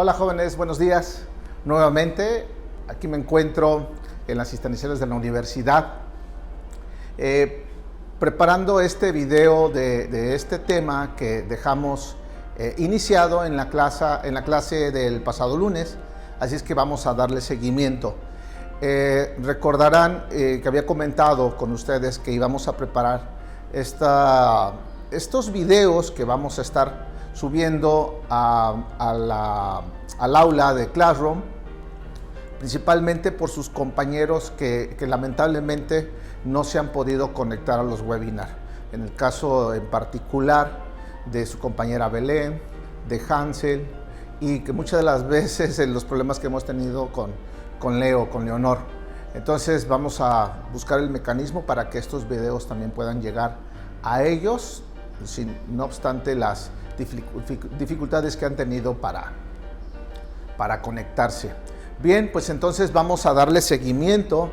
Hola jóvenes, buenos días. Nuevamente, aquí me encuentro en las instalaciones de la universidad preparando este video de este tema que dejamos iniciado en la clase del pasado lunes, así es que vamos a darle seguimiento. Recordarán que había comentado con ustedes que íbamos a preparar estos videos que vamos a estar subiendo al aula de Classroom, principalmente por sus compañeros que lamentablemente no se han podido conectar a los webinars. En el caso en particular de su compañera Belén, de Hansel, y que muchas de las veces en los problemas que hemos tenido con Leonor. Entonces vamos a buscar el mecanismo para que estos videos también puedan llegar a ellos, no obstante las dificultades que han tenido para conectarse. Bien, pues entonces vamos a darle seguimiento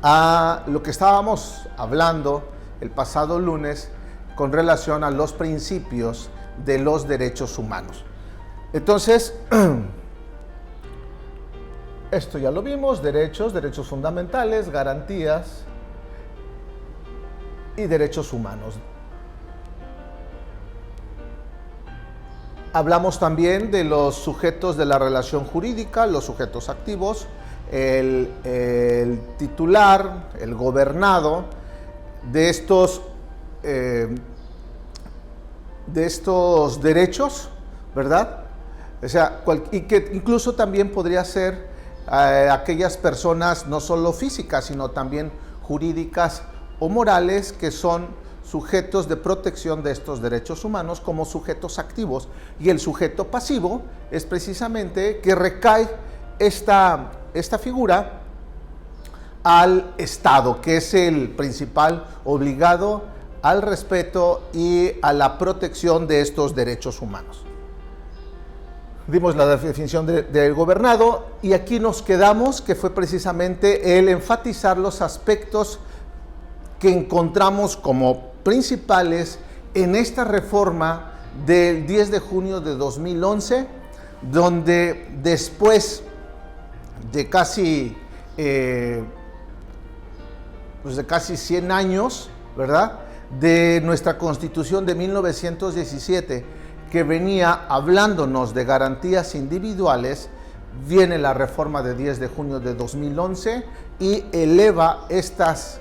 a lo que estábamos hablando el pasado lunes con relación a los principios de los derechos humanos. Entonces, esto ya lo vimos: derechos fundamentales, garantías y derechos humanos. Hablamos también de los sujetos de la relación jurídica, los sujetos activos, el titular, el gobernado de estos derechos, ¿verdad? O sea, y que incluso también podría ser aquellas personas no solo físicas, sino también jurídicas o morales que son sujetos de protección de estos derechos humanos como sujetos activos. Y el sujeto pasivo es precisamente que recae esta figura al Estado, que es el principal obligado al respeto y a la protección de estos derechos humanos. Dimos la definición del gobernado y aquí nos quedamos, que fue precisamente el enfatizar los aspectos que encontramos como principales en esta reforma del 10 de junio de 2011, donde después de casi 100 años, ¿verdad?, de nuestra Constitución de 1917, que venía hablándonos de garantías individuales, viene la reforma de 10 de junio de 2011 y eleva estas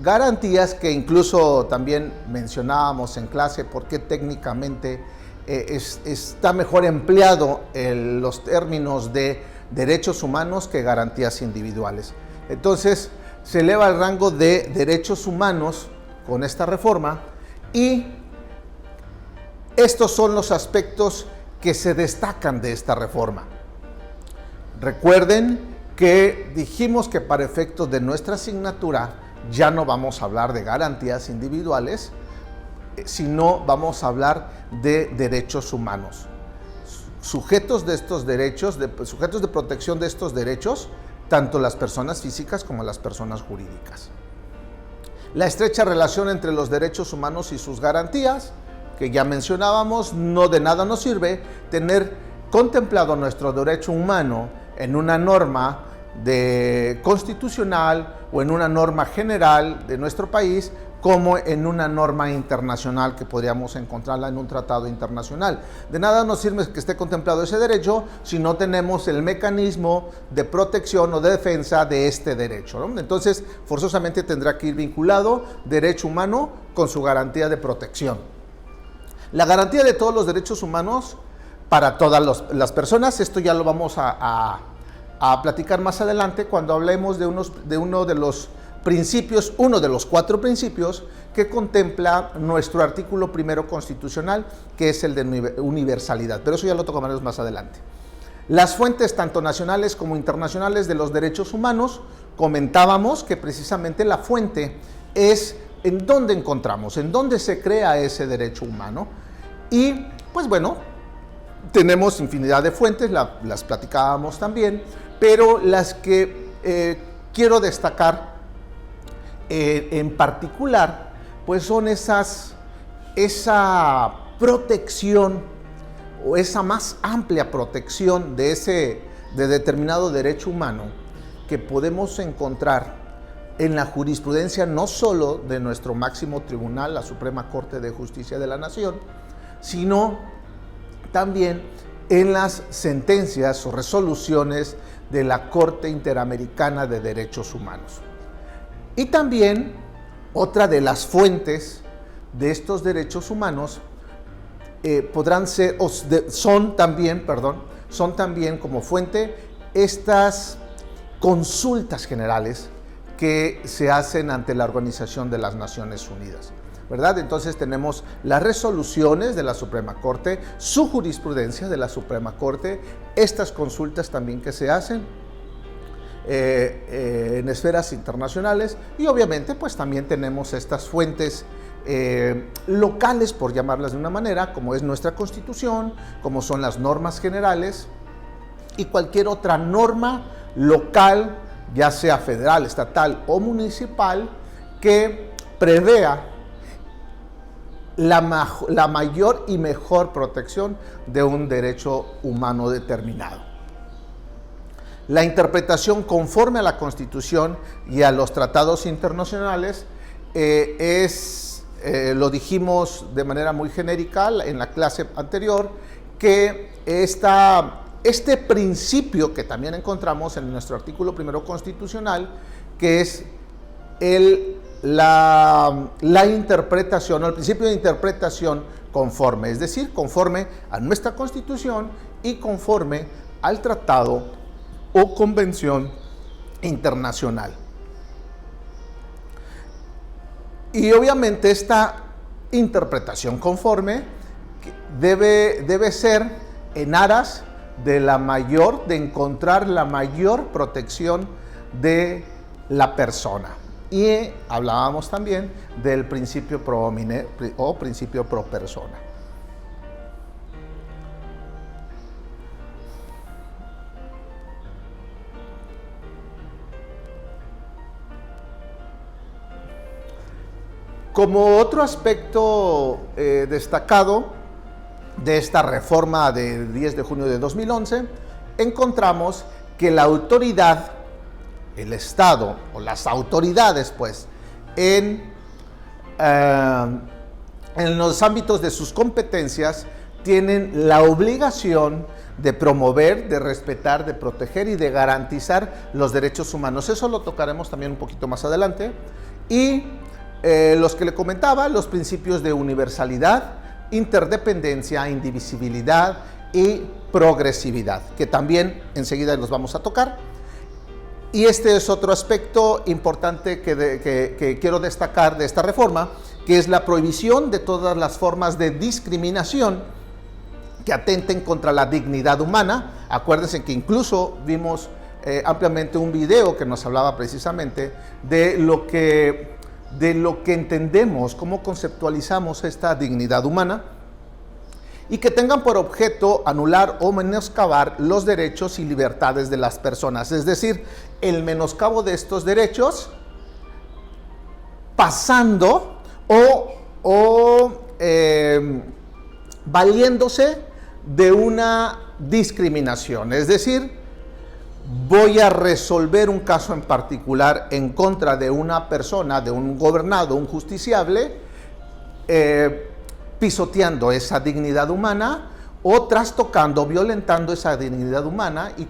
garantías que incluso también mencionábamos en clase, porque técnicamente está mejor empleado los términos de derechos humanos que garantías individuales. Entonces se eleva el rango de derechos humanos con esta reforma y estos son los aspectos que se destacan de esta reforma. Recuerden que dijimos que para efectos de nuestra asignatura ya no vamos a hablar de garantías individuales, sino vamos a hablar de derechos humanos. Sujetos de estos derechos, sujetos de protección de estos derechos, tanto las personas físicas como las personas jurídicas. La estrecha relación entre los derechos humanos y sus garantías, que ya mencionábamos, no de nada nos sirve tener contemplado nuestro derecho humano en una norma constitucional o en una norma general de nuestro país, como en una norma internacional que podríamos encontrarla en un tratado internacional. De nada nos sirve que esté contemplado ese derecho si no tenemos el mecanismo de protección o de defensa de este derecho, ¿no? Entonces, forzosamente tendrá que ir vinculado derecho humano con su garantía de protección. La garantía de todos los derechos humanos para todas las personas, esto ya lo vamos a platicar más adelante cuando hablemos de uno de los principios, uno de los 4 principios que contempla nuestro artículo primero constitucional, que es el de universalidad, pero eso ya lo tocaremos más adelante. Las fuentes tanto nacionales como internacionales de los derechos humanos, comentábamos que precisamente la fuente es en dónde encontramos, en dónde se crea ese derecho humano. Y pues bueno, tenemos infinidad de fuentes, las platicábamos también, pero las que quiero destacar en particular, pues son esa protección o esa más amplia protección de determinado derecho humano que podemos encontrar en la jurisprudencia no solo de nuestro máximo tribunal, la Suprema Corte de Justicia de la Nación, sino también en las sentencias o resoluciones de la Corte Interamericana de Derechos Humanos. Y también otra de las fuentes de estos derechos humanos son también como fuente estas consultas generales que se hacen ante la Organización de las Naciones Unidas, ¿verdad? Entonces tenemos las resoluciones de la Suprema Corte, su jurisprudencia de la Suprema Corte, estas consultas también que se hacen en esferas internacionales, y obviamente pues también tenemos estas fuentes locales, por llamarlas de una manera, como es nuestra Constitución, como son las normas generales y cualquier otra norma local, ya sea federal, estatal o municipal, que prevea la mayor y mejor protección de un derecho humano determinado. La interpretación conforme a la Constitución y a los tratados internacionales lo dijimos de manera muy genérica en la clase anterior, que este principio que también encontramos en nuestro artículo primero constitucional, que es la interpretación o el principio de interpretación conforme, es decir, conforme a nuestra Constitución y conforme al tratado o convención internacional. Y obviamente esta interpretación conforme debe ser en aras de encontrar la mayor protección de la persona. Y hablábamos también del principio pro homine o principio pro persona. Como otro aspecto destacado de esta reforma del 10 de junio de 2011, encontramos que la autoridad, el Estado o las autoridades, pues, en los ámbitos de sus competencias, tienen la obligación de promover, de respetar, de proteger y de garantizar los derechos humanos. Eso lo tocaremos también un poquito más adelante. Y los que le comentaba, los principios de universalidad, interdependencia, indivisibilidad y progresividad, que también enseguida los vamos a tocar. Y este es otro aspecto importante que quiero destacar de esta reforma, que es la prohibición de todas las formas de discriminación que atenten contra la dignidad humana. Acuérdense que incluso vimos ampliamente un video que nos hablaba precisamente de lo que entendemos, cómo conceptualizamos esta dignidad humana, y que tengan por objeto anular o menoscabar los derechos y libertades de las personas, es decir, el menoscabo de estos derechos pasando o valiéndose de una discriminación, es decir, voy a resolver un caso en particular en contra de una persona, de un gobernado, un justiciable, pisoteando esa dignidad humana o trastocando, violentando esa dignidad humana, y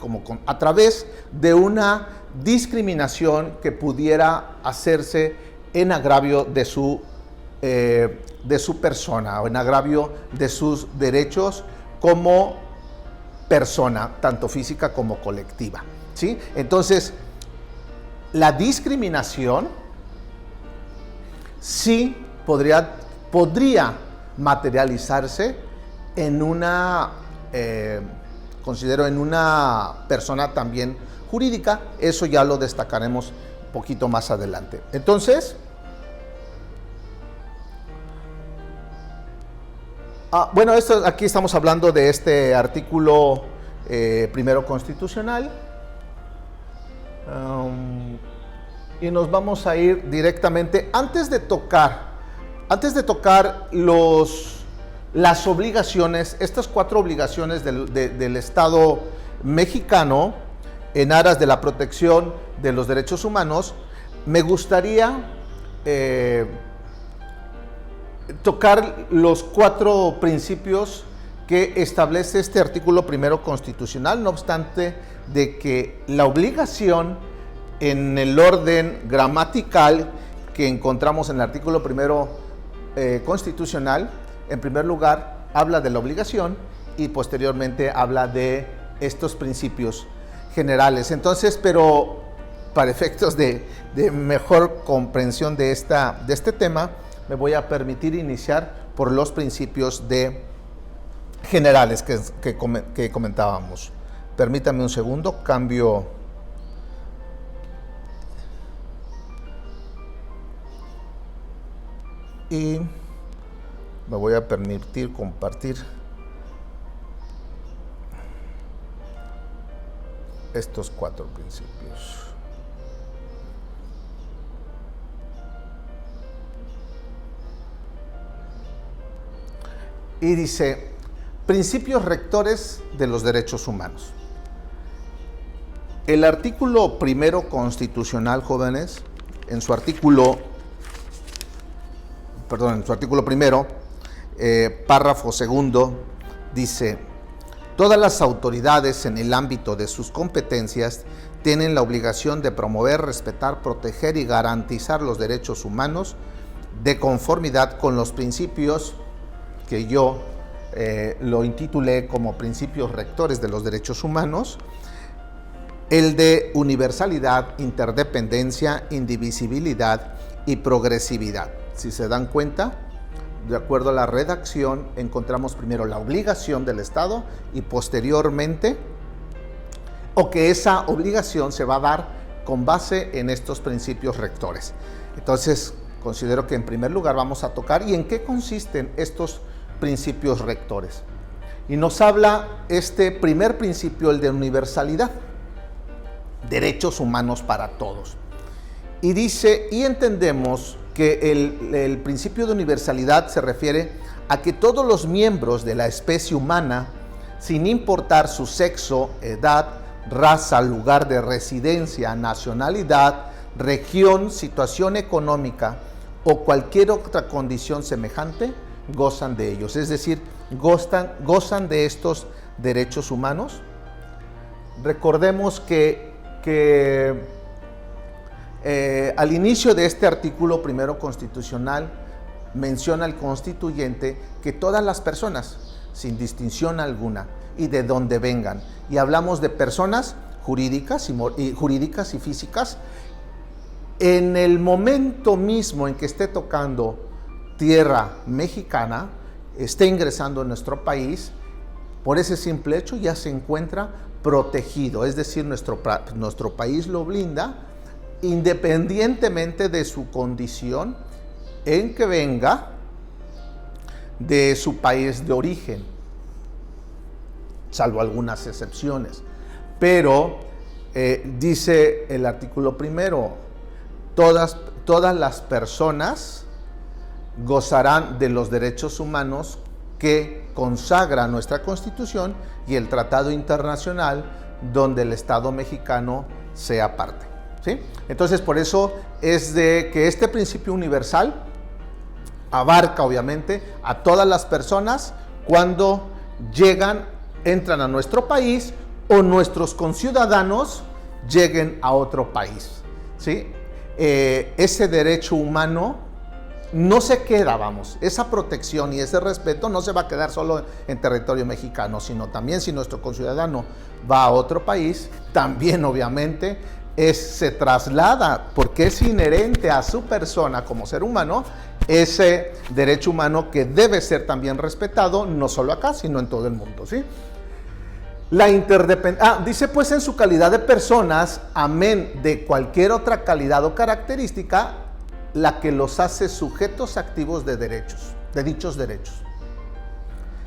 a través de una discriminación que pudiera hacerse en agravio de su persona o en agravio de sus derechos como persona, tanto física como colectiva, ¿sí? Entonces, la discriminación sí podría materializarse en considero en una persona también jurídica. Eso ya lo destacaremos un poquito más adelante. Entonces, bueno, aquí estamos hablando de este artículo primero constitucional, y nos vamos a ir directamente, antes de tocar las obligaciones, estas 4 obligaciones del Estado mexicano en aras de la protección de los derechos humanos. Me gustaría tocar los 4 principios que establece este artículo primero constitucional, no obstante de que la obligación en el orden gramatical que encontramos en el artículo primero constitucional, en primer lugar habla de la obligación y posteriormente habla de estos principios generales. Entonces, pero para efectos de mejor comprensión de este tema, me voy a permitir iniciar por los principios generales que comentábamos. Permítame un segundo, cambio. Y me voy a permitir compartir estos 4 principios. Y dice, principios rectores de los derechos humanos. El artículo primero constitucional, jóvenes, en su artículo primero, párrafo segundo, dice: todas las autoridades en el ámbito de sus competencias tienen la obligación de promover, respetar, proteger y garantizar los derechos humanos de conformidad con los principios que yo lo intitulé como principios rectores de los derechos humanos, el de universalidad, interdependencia, indivisibilidad y progresividad. Si se dan cuenta, de acuerdo a la redacción, encontramos primero la obligación del Estado y posteriormente, o que esa obligación se va a dar con base en estos principios rectores. Entonces, considero que en primer lugar vamos a tocar y en qué consisten estos principios rectores. Y nos habla este primer principio, el de universalidad, derechos humanos para todos. Y dice, y entendemos que el principio de universalidad se refiere a que todos los miembros de la especie humana, sin importar su sexo, edad, raza, lugar de residencia, nacionalidad, región, situación económica o cualquier otra condición semejante, gozan de ellos. Es decir, gozan de estos derechos humanos. Recordemos que al inicio de este artículo primero constitucional menciona el constituyente que todas las personas, sin distinción alguna y de donde vengan, y hablamos de personas jurídicas y físicas, en el momento mismo en que esté tocando tierra mexicana, esté ingresando en nuestro país, por ese simple hecho ya se encuentra protegido, es decir, nuestro país lo blinda independientemente de su condición en que venga de su país de origen, salvo algunas excepciones. Pero dice el artículo primero, todas las personas gozarán de los derechos humanos que consagra nuestra Constitución y el Tratado Internacional donde el Estado mexicano sea parte. ¿Sí? Entonces, por eso es de que este principio universal abarca obviamente a todas las personas cuando entran a nuestro país o nuestros conciudadanos lleguen a otro país. ¿Sí? Ese derecho humano no se queda, esa protección y ese respeto no se va a quedar solo en territorio mexicano, sino también si nuestro conciudadano va a otro país, también obviamente se traslada, porque es inherente a su persona como ser humano, ese derecho humano que debe ser también respetado, no solo acá, sino en todo el mundo, ¿sí? La interdependencia, dice pues en su calidad de personas, amén de cualquier otra calidad o característica, la que los hace sujetos activos de dichos derechos.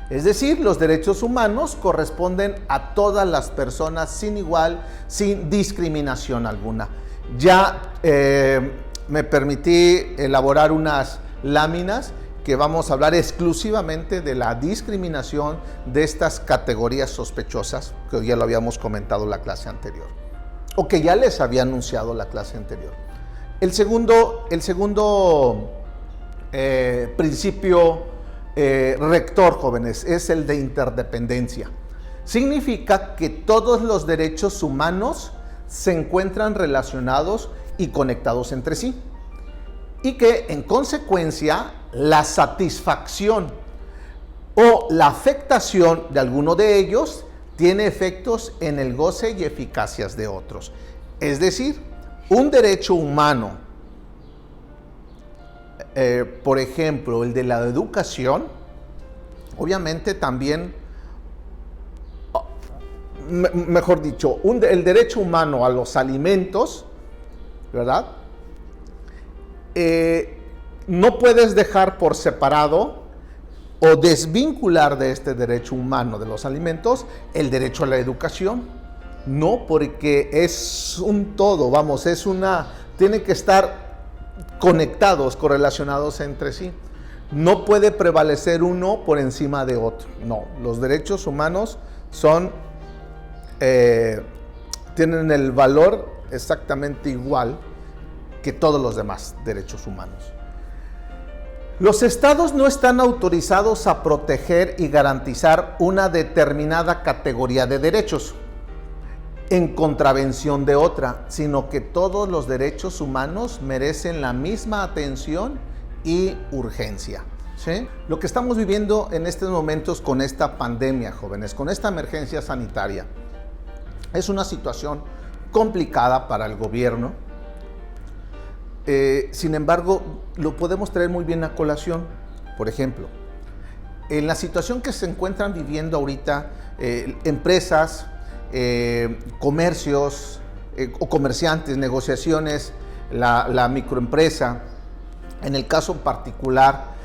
Es decir, los derechos humanos corresponden a todas las personas sin discriminación alguna. Ya me permití elaborar unas láminas que vamos a hablar exclusivamente de la discriminación de estas categorías sospechosas, que ya lo habíamos comentado en la clase anterior, o que ya les había anunciado la clase anterior. El segundo principio rector, jóvenes, es el de interdependencia. Significa que todos los derechos humanos se encuentran relacionados y conectados entre sí, y que en consecuencia la satisfacción o la afectación de alguno de ellos tiene efectos en el goce y eficacias de otros. Es decir, un derecho humano, por ejemplo, el de la educación, obviamente también, mejor dicho, el derecho humano a los alimentos, ¿verdad? No puedes dejar por separado o desvincular de este derecho humano de los alimentos el derecho a la educación. No, porque es un todo, vamos, tiene que estar conectados, correlacionados entre sí. No puede prevalecer uno por encima de otro. No, los derechos humanos tienen el valor exactamente igual que todos los demás derechos humanos. Los estados no están autorizados a proteger y garantizar una determinada categoría de derechos en contravención de otra, sino que todos los derechos humanos merecen la misma atención y urgencia. ¿Sí? Lo que estamos viviendo en estos momentos con esta pandemia, jóvenes, con esta emergencia sanitaria, es una situación complicada para el gobierno. Sin embargo, lo podemos traer muy bien a colación. Por ejemplo, en la situación que se encuentran viviendo ahorita empresas, comercios o comerciantes, negociaciones, la microempresa, en el caso particular,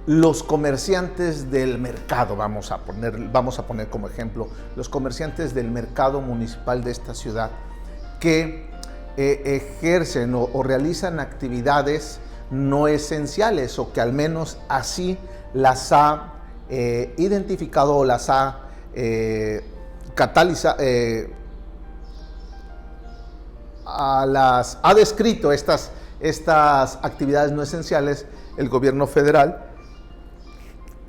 los comerciantes del mercado, vamos a poner como ejemplo, los comerciantes del mercado municipal de esta ciudad que ejercen o realizan actividades no esenciales, o que al menos así las ha identificado o las ha ha descrito estas actividades no esenciales el gobierno federal,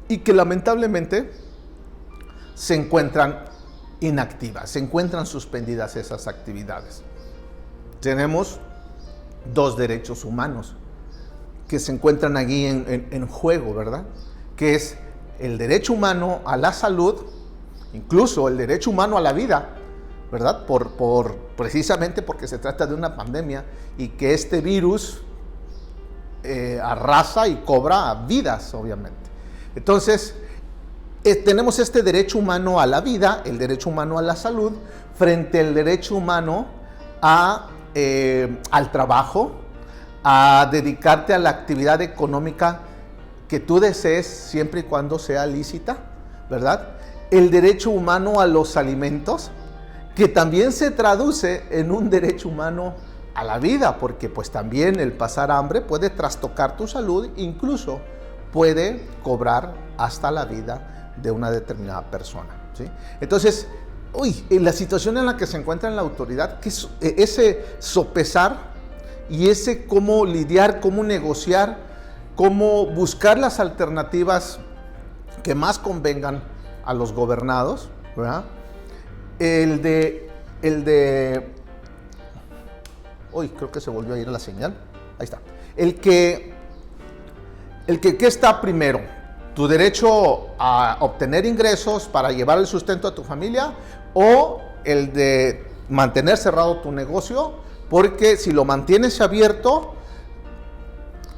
y que lamentablemente se encuentran inactivas, se encuentran suspendidas esas actividades. Tenemos dos derechos humanos que se encuentran allí en juego, ¿verdad? Que es el derecho humano a la salud, incluso el derecho humano a la vida, ¿verdad? Precisamente porque se trata de una pandemia y que este virus arrasa y cobra vidas, obviamente. Entonces, tenemos este derecho humano a la vida, el derecho humano a la salud, frente al derecho humano al trabajo, a dedicarte a la actividad económica que tú desees, siempre y cuando sea lícita, ¿verdad? El derecho humano a los alimentos, que también se traduce en un derecho humano a la vida, porque pues también el pasar hambre puede trastocar tu salud, incluso puede cobrar hasta la vida de una determinada persona, ¿sí? Entonces, la situación en la que se encuentra la autoridad, que es ese sopesar y ese cómo lidiar, cómo negociar, cómo buscar las alternativas que más convengan a los gobernados, ¿verdad? Creo que se volvió a ir la señal. Ahí está. ¿Qué está primero? ¿Tu derecho a obtener ingresos para llevar el sustento a tu familia, o el de mantener cerrado tu negocio? Porque si lo mantienes abierto,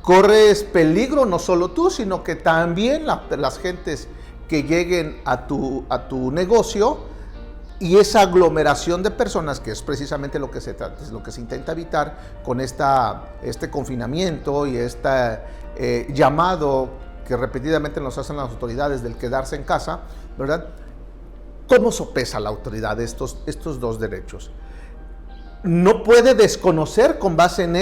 corres peligro no solo tú, sino que también las gentes que lleguen a tu negocio, y esa aglomeración de personas, que es precisamente lo que se trata, es lo que se intenta evitar con este confinamiento y este llamado que repetidamente nos hacen las autoridades del quedarse en casa, ¿verdad? ¿Cómo sopesa la autoridad estos dos derechos? no puede desconocer con base en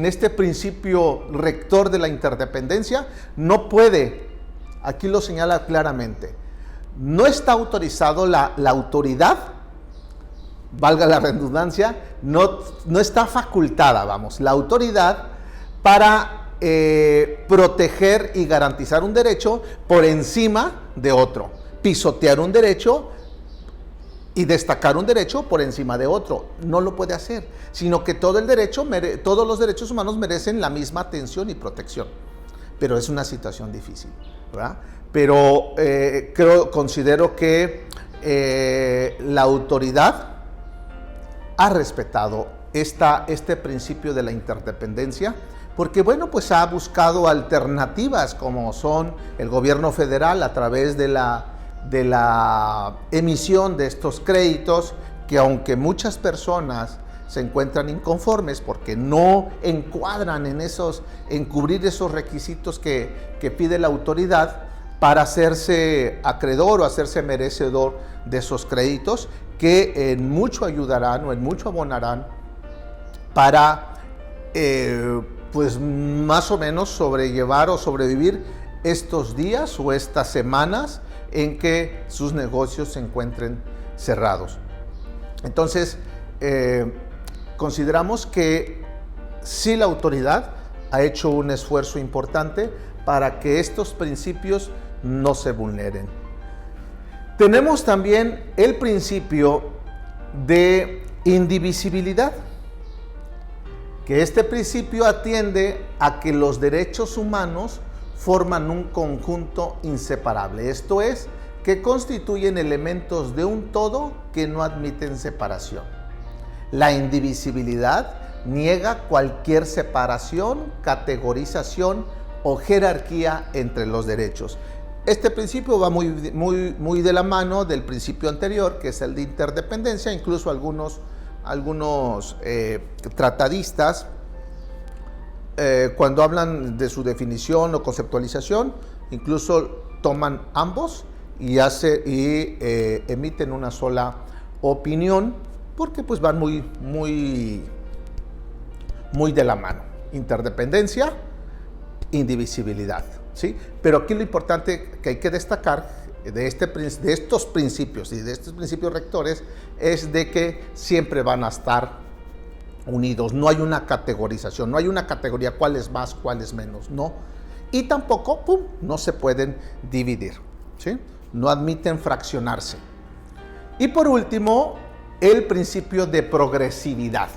este principio rector de la interdependencia, no puede, aquí lo señala claramente, no está autorizado la autoridad, valga la redundancia, no está facultada, la autoridad para proteger y garantizar un derecho por encima de otro, pisotear un derecho y destacar un derecho por encima de otro. No lo puede hacer, sino que todos los derechos humanos merecen la misma atención y protección. Pero es una situación difícil, ¿verdad? Pero considero que la autoridad ha respetado este principio de la interdependencia, porque bueno, pues ha buscado alternativas como son el gobierno federal a través de la emisión de estos créditos, que aunque muchas personas se encuentran inconformes porque no encuadran en cubrir esos requisitos que pide la autoridad para hacerse acreedor o hacerse merecedor de esos créditos, que en mucho ayudarán o en mucho abonarán para pues más o menos sobrellevar o sobrevivir estos días o estas semanas en que sus negocios se encuentren cerrados. Entonces, consideramos que sí, la autoridad ha hecho un esfuerzo importante para que estos principios no se vulneren. Tenemos también el principio de indivisibilidad, que este principio atiende a que los derechos humanos forman un conjunto inseparable, esto es, que constituyen elementos de un todo que no admiten separación. La indivisibilidad niega cualquier separación, categorización o jerarquía entre los derechos. Este principio va muy de la mano del principio anterior, que es el de interdependencia. Incluso algunos tratadistas, cuando hablan de su definición o conceptualización, incluso toman ambos y emiten una sola opinión, porque pues van muy de la mano. Interdependencia, indivisibilidad, ¿sí? Pero aquí lo importante que hay que destacar de estos principios y de estos principios rectores es de que siempre van a estar unidos. No hay una categorización, no hay una categoría cuál es más, cuál es menos, no. Y tampoco, no se pueden dividir, ¿sí? No admiten fraccionarse. Y por último, el principio de progresividad.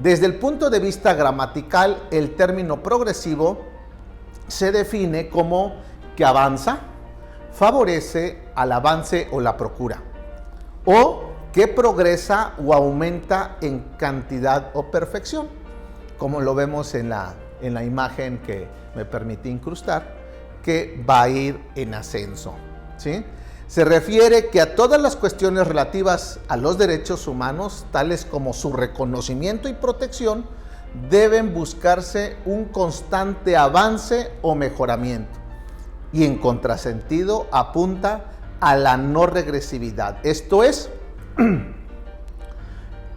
Desde el punto de vista gramatical, el término progresivo se define como que avanza, favorece al avance o la procura, o que progresa o aumenta en cantidad o perfección, como lo vemos en la imagen que me permití incrustar, que va a ir en ascenso, ¿sí? Se refiere que a todas las cuestiones relativas a los derechos humanos, tales como su reconocimiento y protección, deben buscarse un constante avance o mejoramiento, y en contrasentido apunta a la no regresividad. Esto es,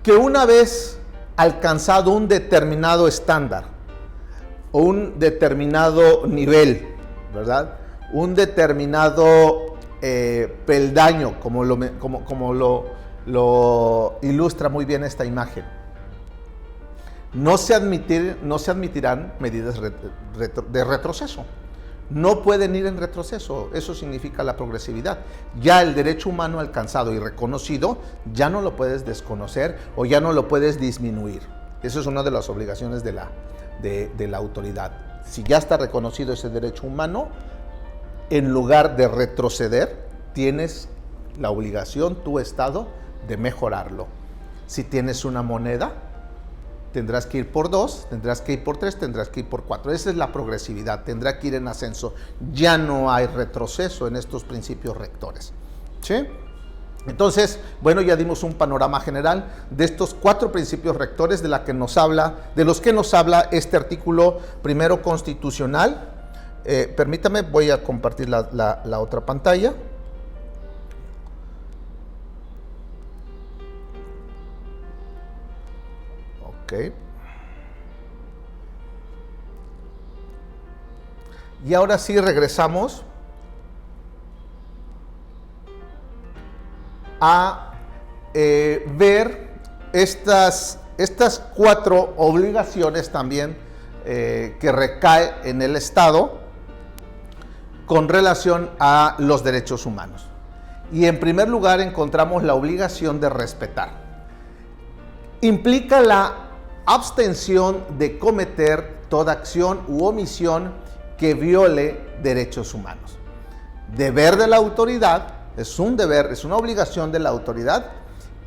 que una vez alcanzado un determinado estándar o un determinado nivel, ¿verdad? Un determinado peldaño, como lo ilustra muy bien esta imagen, no se admitirán medidas de retroceso. No pueden ir en retroceso. Eso significa la progresividad. Ya el derecho humano alcanzado y reconocido, ya no lo puedes desconocer o ya no lo puedes disminuir. Eso es una de las obligaciones de la autoridad. Si ya está reconocido ese derecho humano, en lugar de retroceder, tienes la obligación, tu Estado, de mejorarlo. Si tienes una moneda, tendrás que ir por 2, tendrás que ir por 3, tendrás que ir por 4. Esa es la progresividad, tendrá que ir en ascenso. Ya no hay retroceso en estos principios rectores, ¿sí? Entonces, bueno, ya dimos un panorama general de estos 4 principios rectores de los que nos habla este artículo primero constitucional. Permítame, voy a compartir la otra pantalla. Ok. Y ahora sí regresamos a ver estas 4 obligaciones también que recae en el Estado con relación a los derechos humanos. Y en primer lugar encontramos la obligación de respetar. Implica la abstención de cometer toda acción u omisión que viole derechos humanos. Deber de la autoridad, es un deber, es una obligación de la autoridad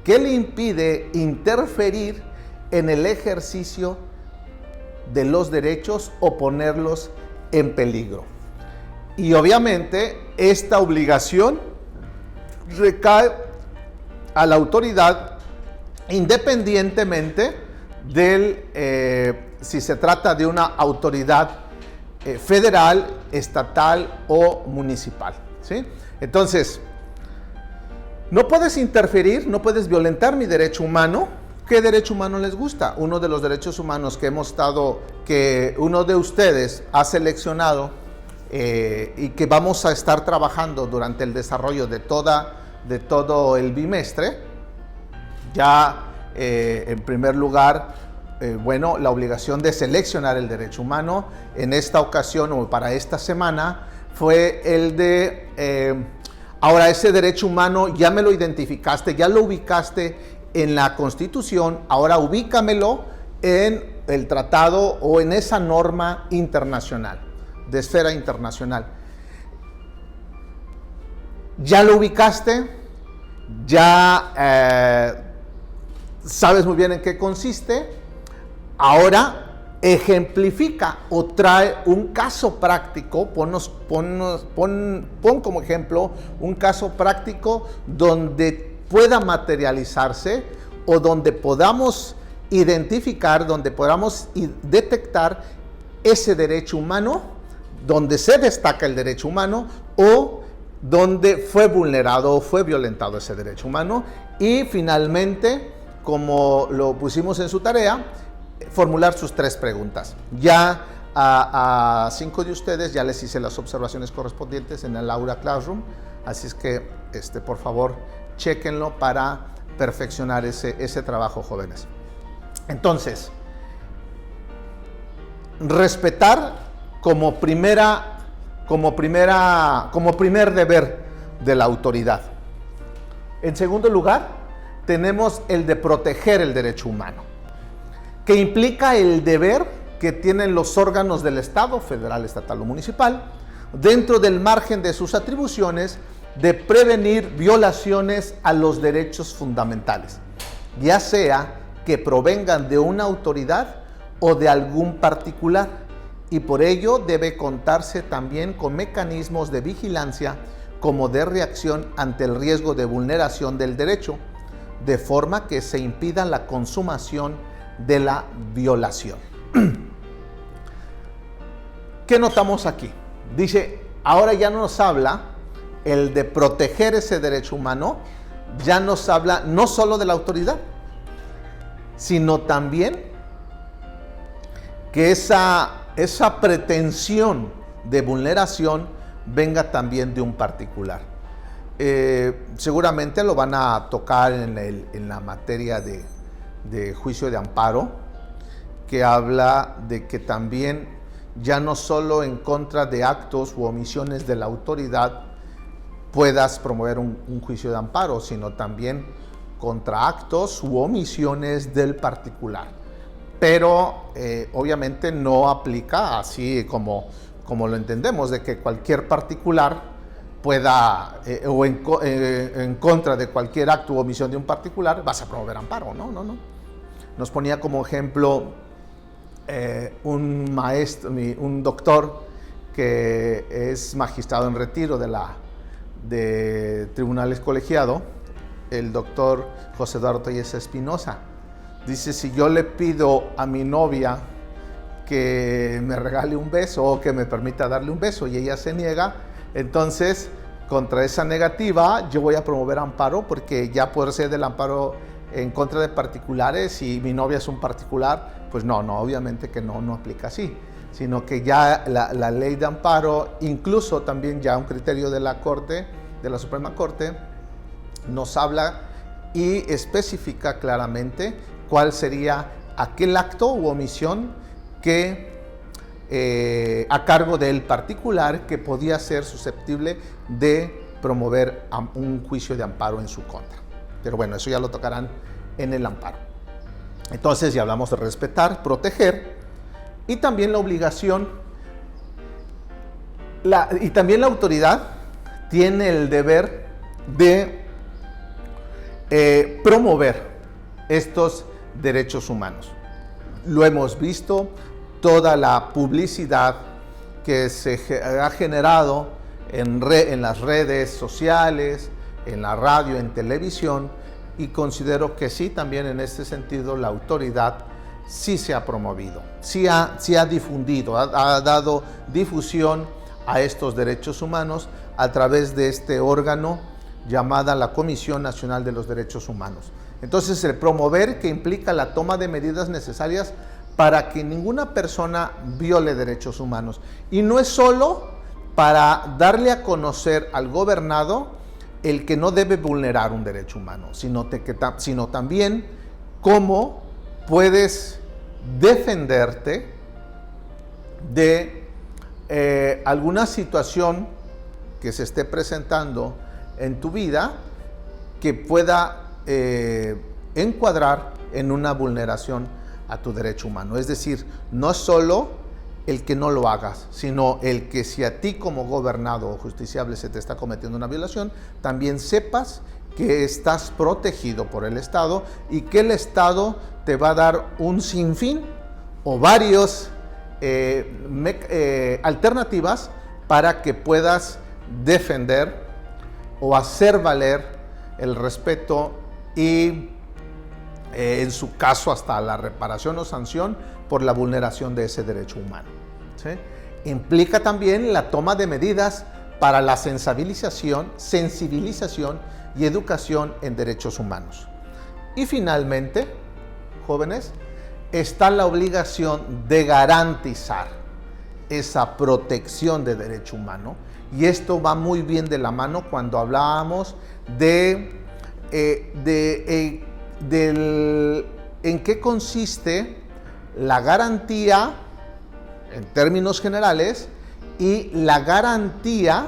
que le impide interferir en el ejercicio de los derechos o ponerlos en peligro. Y obviamente esta obligación recae a la autoridad independientemente del si se trata de una autoridad federal, estatal o municipal, ¿sí? Entonces, no puedes interferir, no puedes violentar mi derecho humano. ¿Qué derecho humano les gusta? Uno de los derechos humanos que uno de ustedes ha seleccionado y que vamos a estar trabajando durante el desarrollo de todo el bimestre. Ya en primer lugar, la obligación de seleccionar el derecho humano en esta ocasión o para esta semana fue el de, ahora ese derecho humano ya me lo identificaste, ya lo ubicaste en la Constitución, ahora ubícamelo en el tratado o en esa norma internacional, de esfera internacional. Ya lo ubicaste, ya sabes muy bien en qué consiste. Ahora ejemplifica o trae un caso práctico, pon como ejemplo un caso práctico donde pueda materializarse o donde podamos identificar, donde podamos detectar ese derecho humano, donde se destaca el derecho humano o donde fue vulnerado o fue violentado ese derecho humano. Y finalmente, como lo pusimos en su tarea, formular sus 3 preguntas. Ya a 5 de ustedes ya les hice las observaciones correspondientes en el Aula Classroom, así es que por favor chéquenlo para perfeccionar ese trabajo, jóvenes. Entonces, respetar como primer deber de la autoridad. En segundo lugar, tenemos el de proteger el derecho humano, que implica el deber que tienen los órganos del Estado, federal, estatal o municipal, dentro del margen de sus atribuciones, de prevenir violaciones a los derechos fundamentales, ya sea que provengan de una autoridad o de algún particular, y por ello debe contarse también con mecanismos de vigilancia como de reacción ante el riesgo de vulneración del derecho, de forma que se impida la consumación de la violación. ¿Qué notamos aquí? Dice, ahora ya nos habla el de proteger ese derecho humano, ya nos habla no solo de la autoridad, sino también que esa pretensión de vulneración venga también de un particular. Seguramente lo van a tocar en la materia de juicio de amparo, que habla de que también ya no solo en contra de actos u omisiones de la autoridad puedas promover un juicio de amparo, sino también contra actos u omisiones del particular. Pero obviamente no aplica así como lo entendemos, de que cualquier particular pueda, o en contra de cualquier acto u omisión de un particular, vas a promover amparo. No. Nos ponía como ejemplo un maestro, un doctor que es magistrado en retiro de tribunales colegiado, el doctor José Eduardo Telles Espinosa. Dice, si yo le pido a mi novia que me regale un beso o que me permita darle un beso y ella se niega, entonces contra esa negativa yo voy a promover amparo, porque ya por ser del amparo en contra de particulares y mi novia es un particular, pues no, obviamente que no aplica así, sino que ya la ley de amparo, incluso también ya un criterio de la Corte, de la Suprema Corte, nos habla y especifica claramente cuál sería aquel acto u omisión que a cargo del particular que podía ser susceptible de promover un juicio de amparo en su contra. Pero bueno, eso ya lo tocarán en el amparo. Entonces ya hablamos de respetar, proteger y también la obligación y también la autoridad tiene el deber de promover estos derechos humanos. Lo hemos visto, toda la publicidad que se ha generado en las redes sociales, en la radio, en televisión, y considero que sí, también en este sentido la autoridad sí se ha promovido, sí ha difundido, ha dado difusión a estos derechos humanos a través de este órgano llamada la Comisión Nacional de los Derechos Humanos. Entonces, el promover, que implica la toma de medidas necesarias para que ninguna persona viole derechos humanos. Y no es solo para darle a conocer al gobernado el que no debe vulnerar un derecho humano, sino también cómo puedes defenderte de alguna situación que se esté presentando en tu vida que pueda encuadrar en una vulneración a tu derecho humano. Es decir, no solo el que no lo hagas, sino el que si a ti como gobernado o justiciable se te está cometiendo una violación, también sepas que estás protegido por el Estado y que el Estado te va a dar un sinfín o varios alternativas para que puedas defender o hacer valer el respeto y en su caso hasta la reparación o sanción por la vulneración de ese derecho humano, ¿sí? Implica también la toma de medidas para la sensibilización y educación en derechos humanos. Y finalmente, jóvenes, está la obligación de garantizar esa protección de derecho humano, y esto va muy bien de la mano cuando hablábamos de en qué consiste la garantía en términos generales y la garantía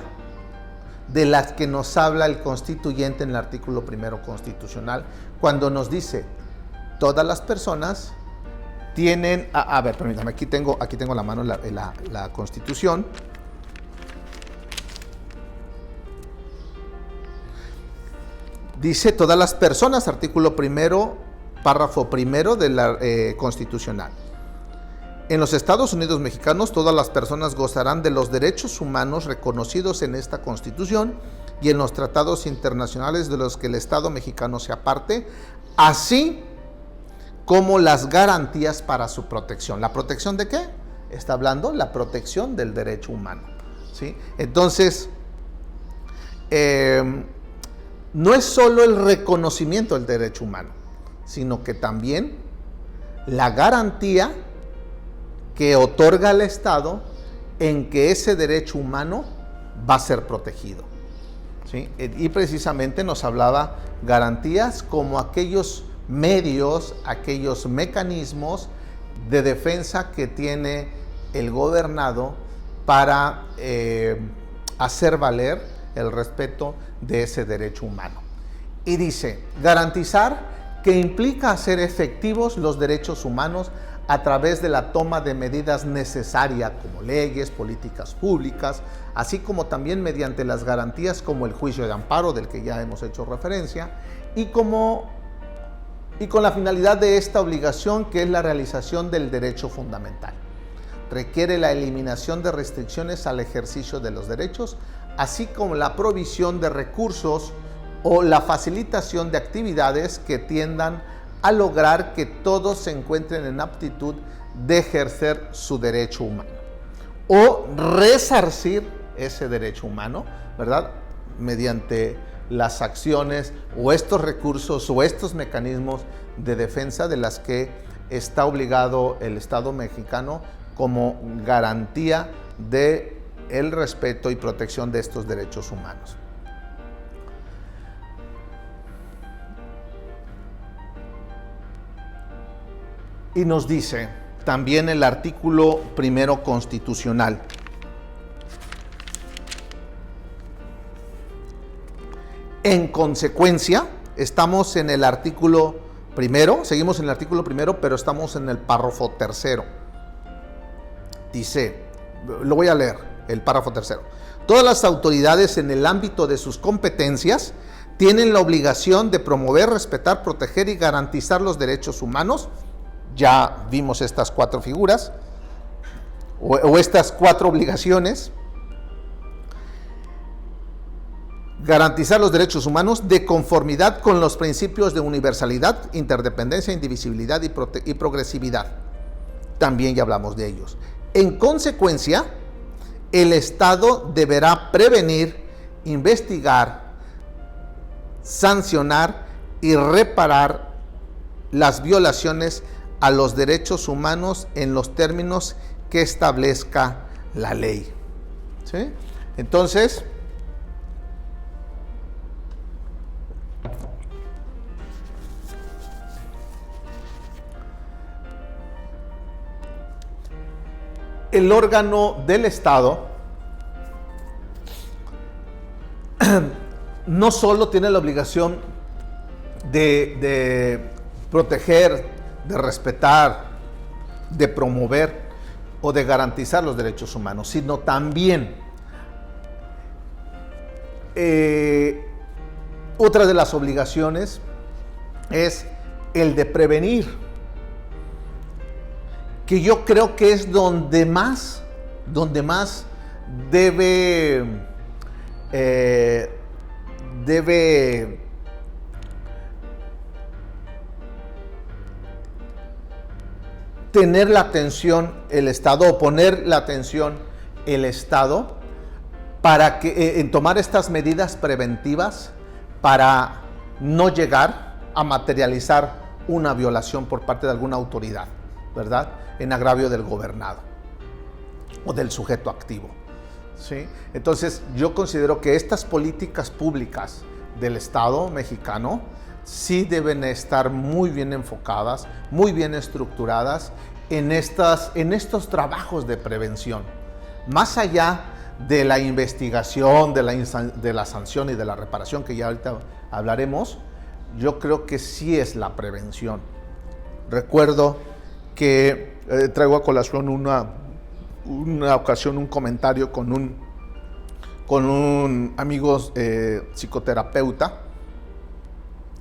de las que nos habla el constituyente en el artículo 1 constitucional, cuando nos dice todas las personas tienen, a ver, permítame, aquí tengo a la mano la Constitución. Dice todas las personas, artículo 1, párrafo 1 de la Constitucional. En los Estados Unidos mexicanos, todas las personas gozarán de los derechos humanos reconocidos en esta Constitución y en los tratados internacionales de los que el Estado mexicano sea parte, así como las garantías para su protección. ¿La protección de qué? Está hablando la protección del derecho humano, ¿sí? Entonces, no es solo el reconocimiento del derecho humano, sino que también la garantía que otorga el Estado en que ese derecho humano va a ser protegido, ¿sí? Y precisamente nos hablaba garantías como aquellos medios, aquellos mecanismos de defensa que tiene el gobernado para hacer valer el respeto de ese derecho humano. Y dice, garantizar que implica hacer efectivos los derechos humanos a través de la toma de medidas necesarias como leyes, políticas públicas, así como también mediante las garantías como el juicio de amparo, del que ya hemos hecho referencia, y con la finalidad de esta obligación, que es la realización del derecho fundamental. Requiere la eliminación de restricciones al ejercicio de los derechos, así como la provisión de recursos o la facilitación de actividades que tiendan a lograr que todos se encuentren en aptitud de ejercer su derecho humano o resarcir ese derecho humano, ¿verdad? Mediante las acciones o estos recursos o estos mecanismos de defensa de las que está obligado el Estado mexicano como garantía de el respeto y protección de estos derechos humanos. Y nos dice también el artículo 1 constitucional: en consecuencia, estamos en el artículo 1, seguimos en el artículo 1, pero estamos en el párrafo 3. Dice, lo voy a leer, el párrafo 3. Todas las autoridades en el ámbito de sus competencias tienen la obligación de promover, respetar, proteger y garantizar los derechos humanos. Ya vimos estas 4 figuras o estas 4 obligaciones. Garantizar los derechos humanos de conformidad con los principios de universalidad, interdependencia, indivisibilidad y progresividad. También ya hablamos de ellos. En consecuencia, el Estado deberá prevenir, investigar, sancionar y reparar las violaciones a los derechos humanos en los términos que establezca la ley. ¿Sí? Entonces, el órgano del Estado no solo tiene la obligación de proteger, de respetar, de promover o de garantizar los derechos humanos, sino también otra de las obligaciones es el de prevenir, que yo creo que es donde más debe tener la atención el Estado o poner la atención el Estado para que en tomar estas medidas preventivas para no llegar a materializar una violación por parte de alguna autoridad, ¿verdad?, en agravio del gobernado o del sujeto activo. ¿Sí? Entonces, yo considero que estas políticas públicas del Estado mexicano sí deben estar muy bien enfocadas, muy bien estructuradas en estos trabajos de prevención. Más allá de la investigación, de la sanción y de la reparación, que ya ahorita hablaremos, yo creo que sí es la prevención. Recuerdo que traigo a colación una ocasión un comentario con un amigo psicoterapeuta,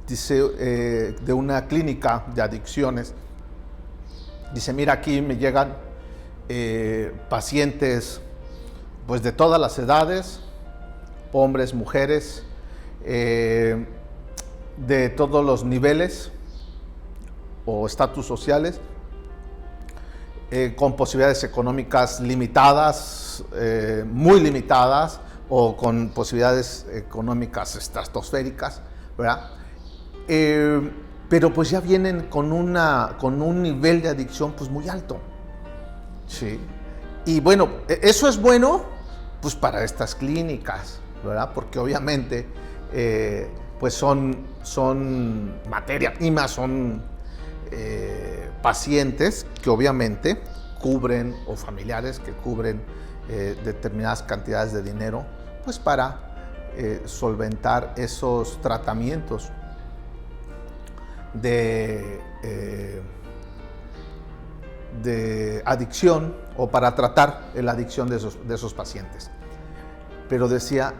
dice, de una clínica de adicciones. Dice, mira, aquí me llegan pacientes pues de todas las edades, hombres, mujeres, de todos los niveles o estatus sociales, con posibilidades económicas limitadas, muy limitadas, o con posibilidades económicas estratosféricas, ¿verdad? Pero pues ya vienen con un nivel de adicción pues muy alto, ¿sí? Y bueno, eso es bueno pues para estas clínicas, ¿verdad? Porque obviamente pues son materia prima, son pacientes que obviamente cubren, o familiares que cubren determinadas cantidades de dinero pues para solventar esos tratamientos de adicción, o para tratar la adicción de esos pacientes. Pero decía,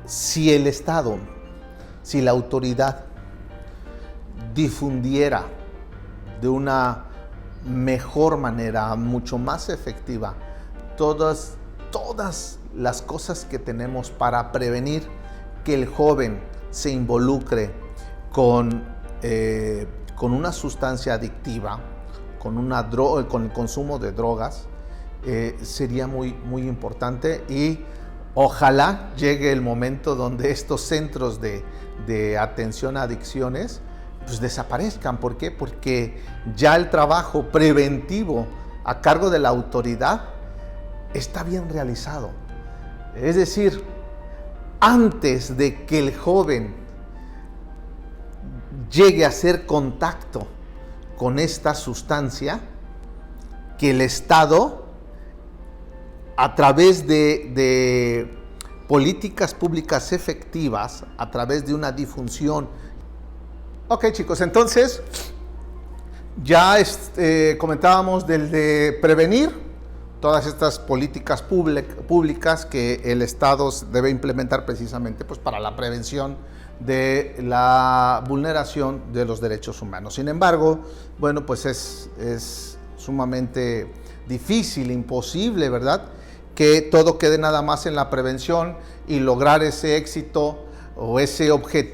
si el Estado, si la autoridad difundiera de una mejor manera, mucho más efectiva, todas las cosas que tenemos para prevenir que el joven se involucre con una sustancia adictiva, con el consumo de drogas, sería muy, muy importante, y Ojalá llegue el momento donde estos centros de atención a adicciones pues desaparezcan. ¿Por qué? Porque ya el trabajo preventivo a cargo de la autoridad está bien realizado. Es decir, antes de que el joven llegue a hacer contacto con esta sustancia, que el Estado, a través de políticas públicas efectivas, a través de una difusión. Ok, chicos, entonces ya comentábamos del de prevenir, todas estas políticas públicas que el Estado debe implementar precisamente pues, para la prevención de la vulneración de los derechos humanos. Sin embargo, bueno, pues es sumamente difícil, imposible, ¿verdad?, que todo quede nada más en la prevención y lograr ese éxito o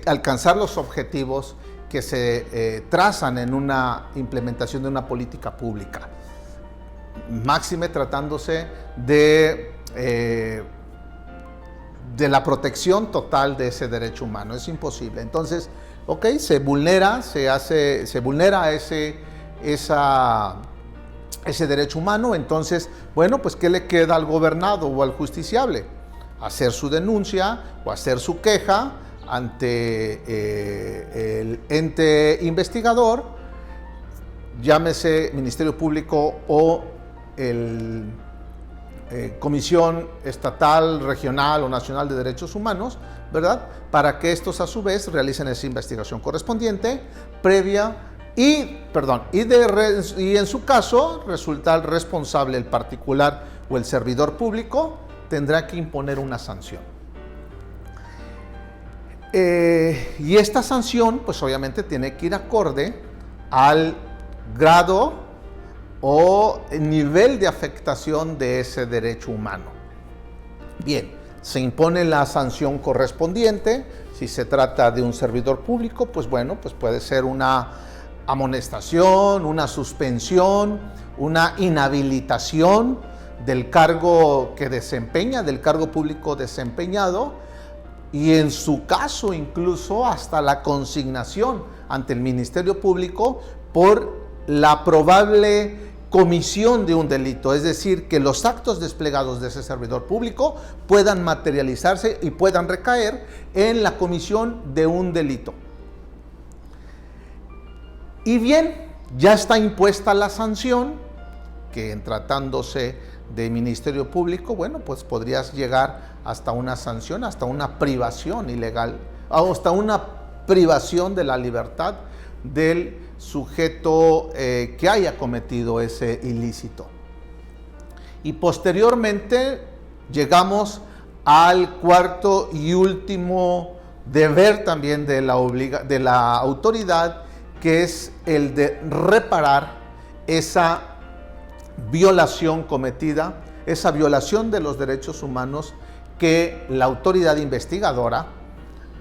alcanzar los objetivos que se trazan en una implementación de una política pública. Máxime tratándose de la protección total de ese derecho humano. Es imposible. Entonces, ok, se vulnera ese derecho humano. Entonces, bueno, pues ¿qué le queda al gobernado o al justiciable? Hacer su denuncia o hacer su queja ante el ente investigador, llámese Ministerio Público o Comisión Estatal, Regional o Nacional de Derechos Humanos, ¿verdad?, para que estos a su vez realicen esa investigación correspondiente, previa, y en su caso resulta el responsable, el particular o el servidor público, tendrá que imponer una sanción. Y esta sanción, pues obviamente tiene que ir acorde al grado o nivel de afectación de ese derecho humano. Bien, se impone la sanción correspondiente. Si se trata de un servidor público, pues bueno, pues puede ser una amonestación, una suspensión, una inhabilitación del cargo que desempeña, del cargo público desempeñado, y en su caso incluso hasta la consignación ante el Ministerio Público por la probable comisión de un delito, es decir, que los actos desplegados de ese servidor público puedan materializarse y puedan recaer en la comisión de un delito. Y bien, ya está impuesta la sanción, que en tratándose de Ministerio Público, bueno, pues podrías llegar hasta una sanción, hasta una privación ilegal, hasta una privación de la libertad del sujeto que haya cometido ese ilícito. Y posteriormente llegamos al cuarto y último deber también de la autoridad, que es el de reparar esa violación cometida, esa violación de los derechos humanos que la autoridad investigadora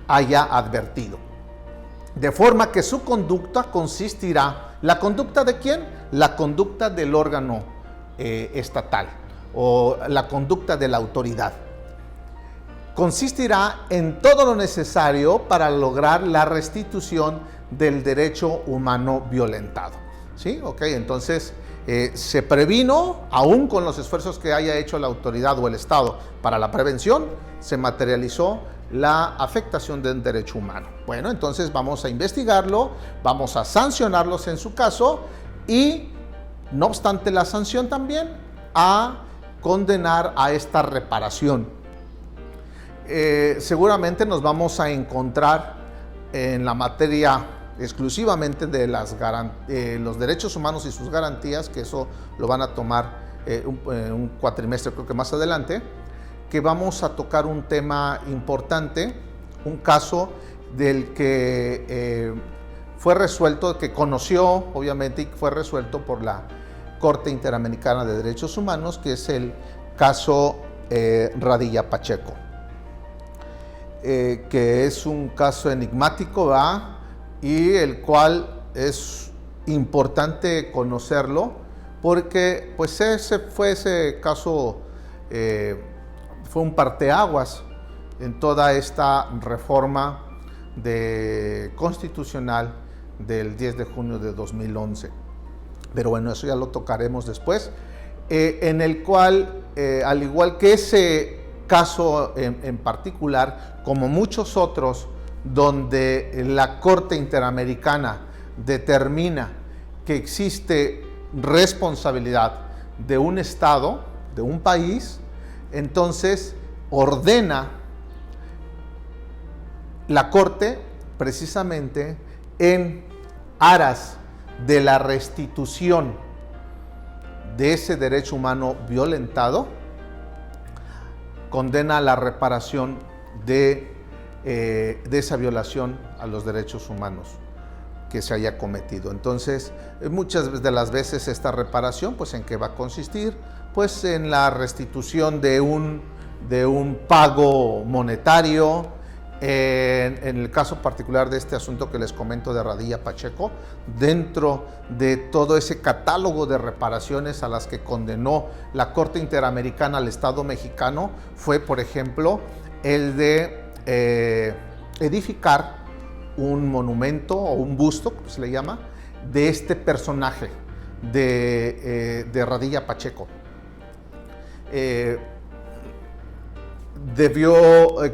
haya advertido. De forma que su conducta consistirá, ¿la conducta de quién? La conducta del órgano estatal o la conducta de la autoridad. Consistirá en todo lo necesario para lograr la restitución del derecho humano violentado. ¿Sí? Ok, entonces se previno, aún con los esfuerzos que haya hecho la autoridad o el Estado para la prevención, se materializó la afectación de un derecho humano. Bueno, entonces vamos a investigarlo, vamos a sancionarlos en su caso y, no obstante la sanción, también a condenar a esta reparación. Seguramente nos vamos a encontrar en la materia exclusivamente de los derechos humanos y sus garantías, que eso lo van a tomar un cuatrimestre, creo que más adelante, que vamos a tocar un tema importante, un caso del que fue resuelto, que conoció obviamente y fue resuelto por la Corte Interamericana de Derechos Humanos, que es el caso Radilla Pacheco, que es un caso enigmático, ¿verdad?, y el cual es importante conocerlo porque pues ese caso fue un parteaguas en toda esta reforma constitucional del 10 de junio de 2011. Pero bueno, eso ya lo tocaremos después, en el cual, al igual que ese caso en particular, como muchos otros, donde la Corte Interamericana determina que existe responsabilidad de un Estado, de un país, entonces ordena la Corte precisamente en aras de la restitución de ese derecho humano violentado, condena a la reparación de esa violación a los derechos humanos que se haya cometido. Entonces, muchas de las veces esta reparación, pues, ¿en qué va a consistir? Pues en la restitución de un pago monetario. En el caso particular de este asunto que les comento de Radilla Pacheco, dentro de todo ese catálogo de reparaciones a las que condenó la Corte Interamericana al Estado mexicano, fue, por ejemplo, el de edificar un monumento o un busto, como se le llama, de este personaje de Radilla Pacheco.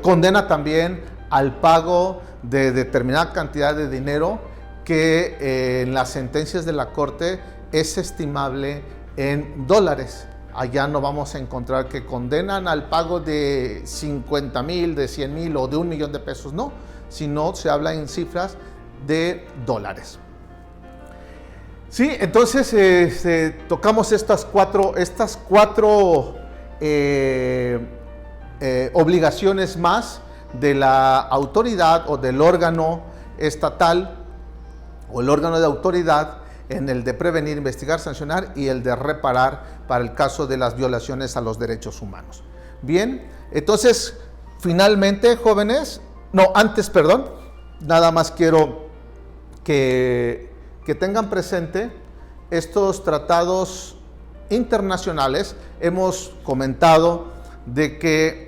Condena también al pago de determinada cantidad de dinero que en las sentencias de la Corte es estimable en dólares. Allá no vamos a encontrar que condenan al pago de 50,000, de 100,000 o de 1,000,000 de pesos, no, sino se habla en cifras de dólares. Sí, entonces tocamos estas cuatro obligaciones más de la autoridad o del órgano estatal o el órgano de autoridad, en el de prevenir, investigar, sancionar y el de reparar para el caso de las violaciones a los derechos humanos. Bien, entonces, finalmente, jóvenes, nada más quiero que tengan presente estos tratados internacionales. Hemos comentado de que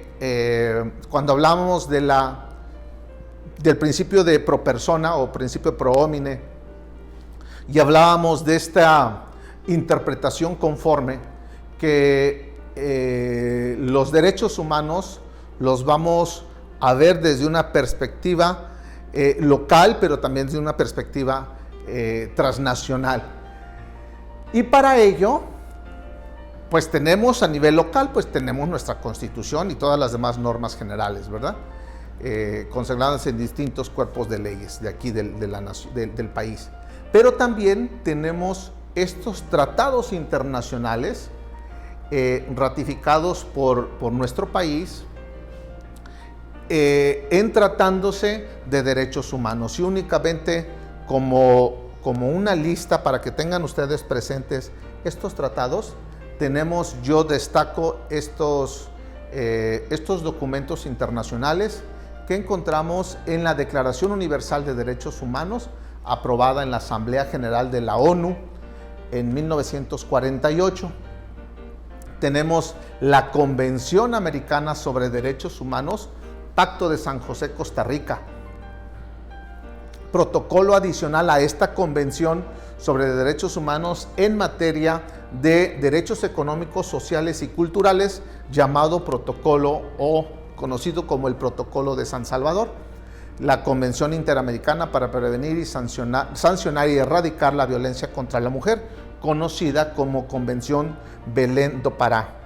cuando hablamos del principio de pro persona o principio pro homine y hablábamos de esta interpretación conforme, que los derechos humanos los vamos a ver desde una perspectiva local, pero también desde una perspectiva transnacional. Y para ello, pues tenemos a nivel local, pues tenemos nuestra Constitución y todas las demás normas generales, ¿verdad? Consagradas en distintos cuerpos de leyes de aquí del país. Pero también tenemos estos tratados internacionales ratificados por nuestro país en tratándose de derechos humanos. Y únicamente como una lista para que tengan ustedes presentes estos tratados, yo destaco estos documentos internacionales que encontramos en la Declaración Universal de Derechos Humanos, aprobada en la Asamblea General de la ONU en 1948. Tenemos la Convención Americana sobre Derechos Humanos, Pacto de San José, Costa Rica. Protocolo adicional a esta Convención sobre Derechos Humanos en materia de derechos económicos, sociales y culturales, llamado protocolo o conocido como el Protocolo de San Salvador. La Convención Interamericana para prevenir y sancionar y erradicar la violencia contra la mujer, conocida como Convención Belén do Pará.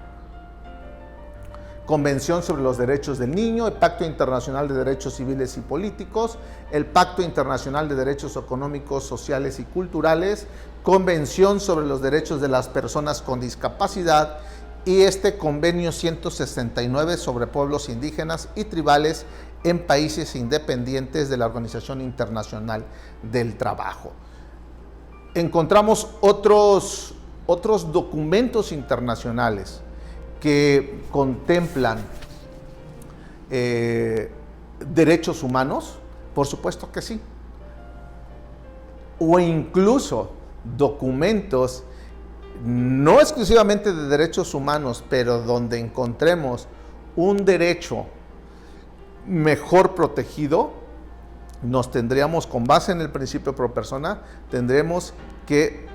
Convención sobre los Derechos del Niño, el Pacto Internacional de Derechos Civiles y Políticos, el Pacto Internacional de Derechos Económicos, Sociales y Culturales, Convención sobre los Derechos de las Personas con Discapacidad y este Convenio 169 sobre pueblos indígenas y tribales en países independientes de la Organización Internacional del Trabajo. Encontramos otros documentos internacionales que contemplan derechos humanos, por supuesto que sí, o incluso documentos no exclusivamente de derechos humanos, pero donde encontremos un derecho mejor protegido, nos tendríamos, con base en el principio pro persona, tendremos que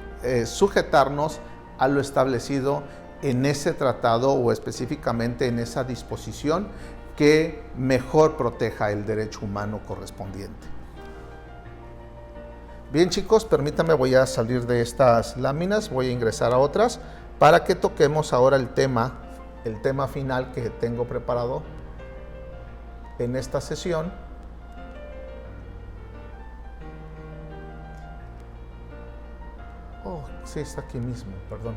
sujetarnos a lo establecido en ese tratado o específicamente en esa disposición que mejor proteja el derecho humano correspondiente. Bien, chicos, permítanme, voy a salir de estas láminas, voy a ingresar a otras para que toquemos ahora el tema final que tengo preparado en esta sesión. Oh, sí, está aquí mismo, perdón.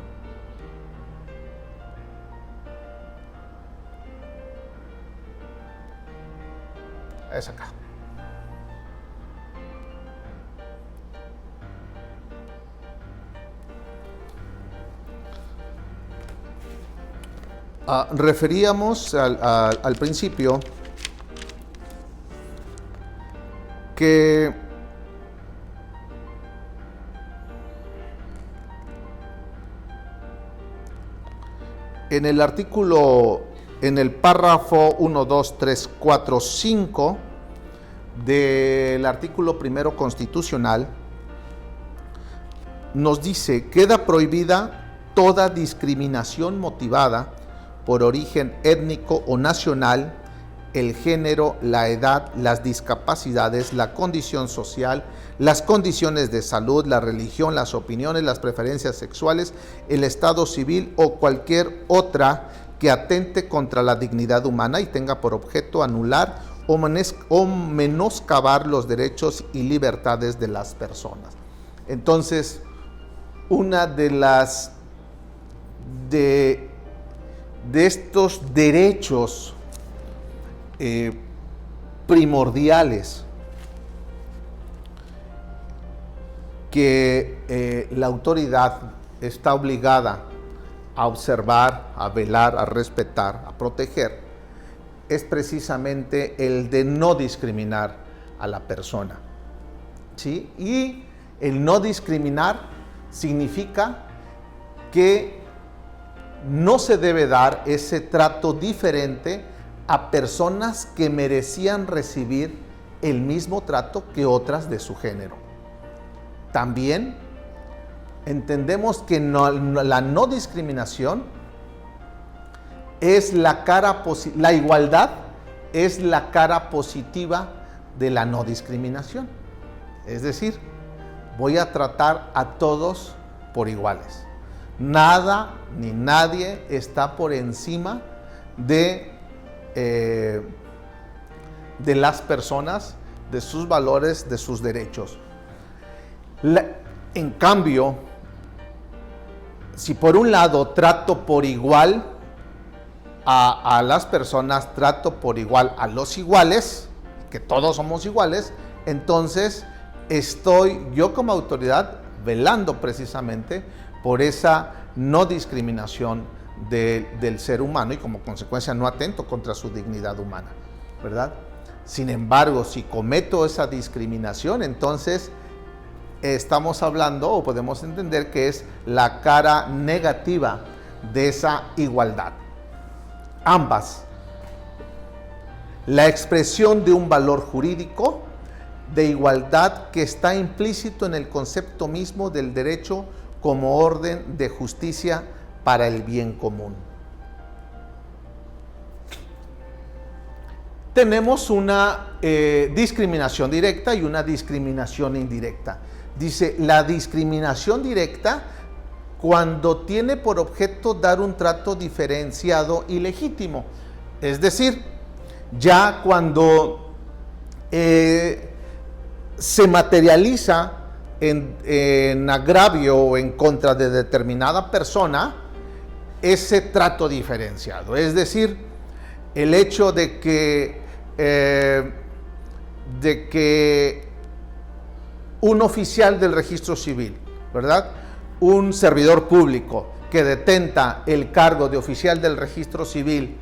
Es acá. Referíamos al principio que en el artículo, en el párrafo 1, 2, 3, 4, 5 del artículo primero constitucional, nos dice: queda prohibida toda discriminación motivada por origen étnico o nacional, el género, la edad, las discapacidades, la condición social, las condiciones de salud, la religión, las opiniones, las preferencias sexuales, el estado civil o cualquier otra que atente contra la dignidad humana y tenga por objeto anular o menoscabar los derechos y libertades de las personas. Entonces, una de estos derechos primordiales que la autoridad está obligada a observar, a velar, a respetar, a proteger, es precisamente el de no discriminar a la persona, ¿sí? Y el no discriminar significa que no se debe dar ese trato diferente a personas que merecían recibir el mismo trato que otras de su género. También entendemos que la no discriminación es la igualdad es la cara positiva de la no discriminación. Es decir, voy a tratar a todos por iguales. Nada ni nadie está por encima de las personas, de sus valores, de sus derechos. En cambio, si por un lado trato por igual a las personas, trato por igual a los iguales, que todos somos iguales, entonces estoy yo como autoridad velando precisamente por esa no discriminación del ser humano y como consecuencia no atento contra su dignidad humana, ¿verdad? Sin embargo, si cometo esa discriminación, entonces estamos hablando o podemos entender que es la cara negativa de esa igualdad. Ambas. La expresión de un valor jurídico de igualdad que está implícito en el concepto mismo del derecho como orden de justicia para el bien común. Tenemos una discriminación directa y una discriminación indirecta. Dice, la discriminación directa cuando tiene por objeto dar un trato diferenciado y legítimo. Es decir, ya cuando se materializa en agravio o en contra de determinada persona ese trato diferenciado. Es decir, el hecho de que un oficial del registro civil, ¿verdad?, un servidor público que detenta el cargo de oficial del registro civil,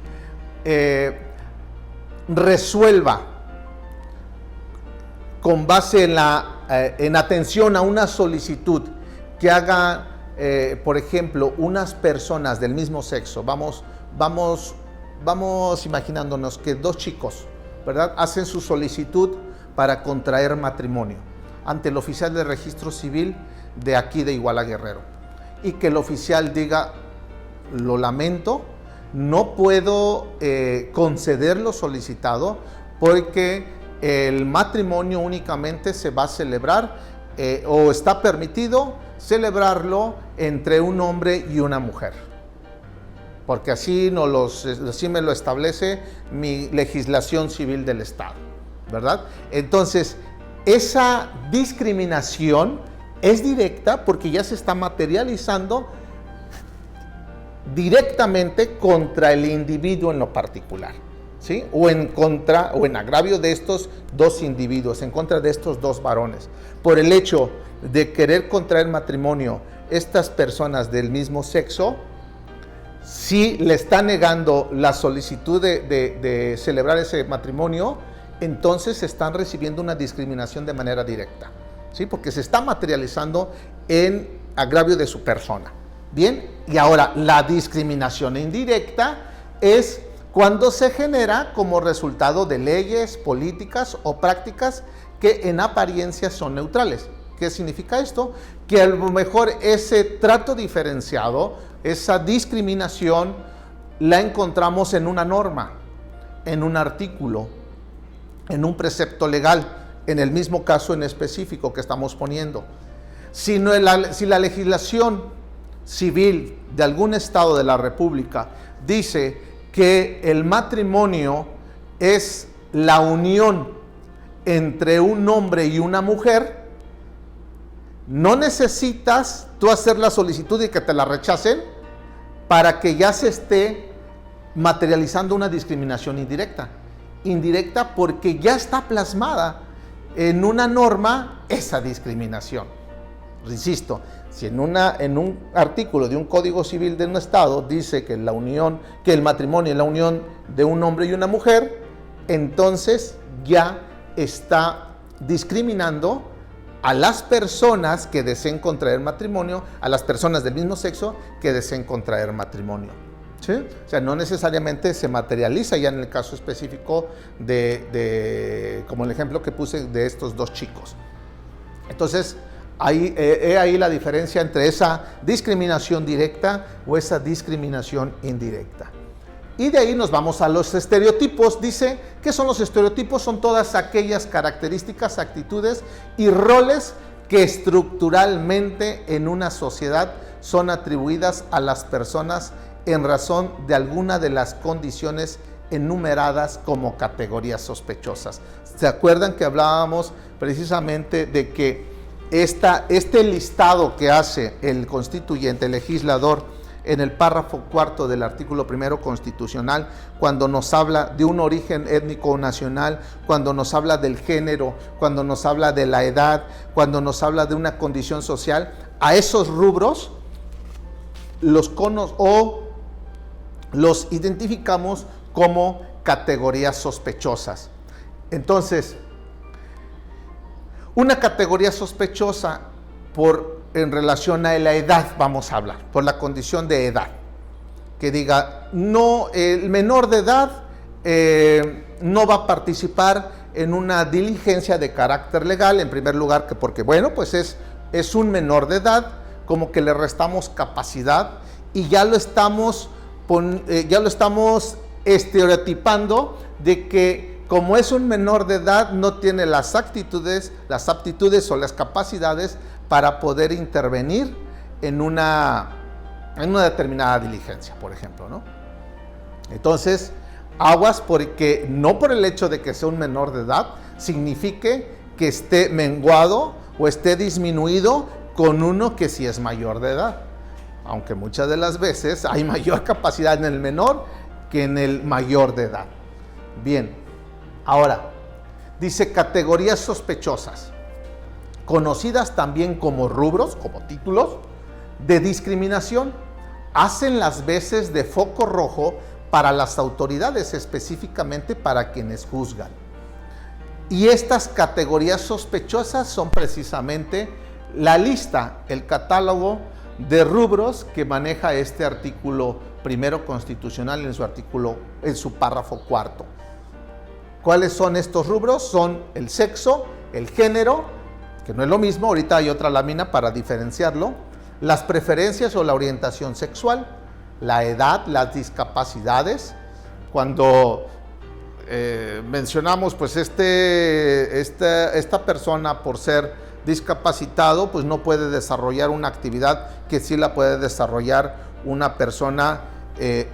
resuelva con base en atención a una solicitud que haga, por ejemplo, unas personas del mismo sexo, vamos vamos imaginándonos que dos chicos, ¿verdad?, hacen su solicitud para contraer matrimonio ante el oficial de registro civil de aquí de Iguala Guerrero, y que el oficial diga: lo lamento, no puedo conceder lo solicitado porque el matrimonio únicamente se va a celebrar o está permitido celebrarlo entre un hombre y una mujer, porque así me lo establece mi legislación civil del Estado, ¿verdad? Entonces, esa discriminación es directa porque ya se está materializando directamente contra el individuo en lo particular, ¿sí? O en agravio de estos dos individuos, en contra de estos dos varones, por el hecho de querer contraer matrimonio. Estas personas del mismo sexo, si le está negando la solicitud de celebrar ese matrimonio, entonces están recibiendo una discriminación de manera directa, ¿sí? Porque se está materializando en agravio de su persona. Bien, y ahora la discriminación indirecta es cuando se genera como resultado de leyes, políticas o prácticas que en apariencia son neutrales. ¿Qué significa esto? Que a lo mejor ese trato diferenciado, esa discriminación, la encontramos en una norma, en un artículo, en un precepto legal, en el mismo caso en específico que estamos poniendo. Si la legislación civil de algún estado de la República dice que el matrimonio es la unión entre un hombre y una mujer, no necesitas tú hacer la solicitud y que te la rechacen para que ya se esté materializando una discriminación indirecta. Indirecta porque ya está plasmada en una norma esa discriminación. Insisto, si en un artículo de un código civil de un estado dice que el matrimonio es la unión de un hombre y una mujer, entonces ya está discriminando a las personas que deseen contraer matrimonio, a las personas del mismo sexo que deseen contraer matrimonio, ¿sí? O sea, no necesariamente se materializa ya en el caso específico como el ejemplo que puse de estos dos chicos. Entonces, ahí la diferencia entre esa discriminación directa o esa discriminación indirecta. Y de ahí nos vamos a los estereotipos. Dice, ¿qué son los estereotipos? Son todas aquellas características, actitudes y roles que estructuralmente en una sociedad son atribuidas a las personas en razón de alguna de las condiciones enumeradas como categorías sospechosas. ¿Se acuerdan que hablábamos precisamente de que este listado que hace el constituyente, el legislador, en el párrafo cuarto del artículo primero constitucional, cuando nos habla de un origen étnico o nacional, cuando nos habla del género, cuando nos habla de la edad, cuando nos habla de una condición social, a esos rubros los identificamos como categorías sospechosas. Entonces, una categoría sospechosa en relación a la edad, vamos a hablar, por la condición de edad, que diga, no, el menor de edad no va a participar en una diligencia de carácter legal, en primer lugar, porque bueno, pues es un menor de edad, como que le restamos capacidad y ya lo estamos estereotipando de que como es un menor de edad, no tiene las aptitudes o las capacidades para poder intervenir en una determinada diligencia, por ejemplo, ¿no? Entonces, aguas, porque no por el hecho de que sea un menor de edad, signifique que esté menguado o esté disminuido con uno que sí es mayor de edad. Aunque muchas de las veces hay mayor capacidad en el menor que en el mayor de edad. Bien. Ahora, dice categorías sospechosas, conocidas también como rubros, como títulos de discriminación, hacen las veces de foco rojo para las autoridades, específicamente para quienes juzgan. Y estas categorías sospechosas son precisamente la lista, el catálogo de rubros que maneja este artículo primero constitucional en su párrafo cuarto. ¿Cuáles son estos rubros? Son el sexo, el género, que no es lo mismo, ahorita hay otra lámina para diferenciarlo, las preferencias o la orientación sexual, la edad, las discapacidades. Cuando mencionamos, pues esta persona, por ser discapacitado, pues no puede desarrollar una actividad que sí la puede desarrollar una persona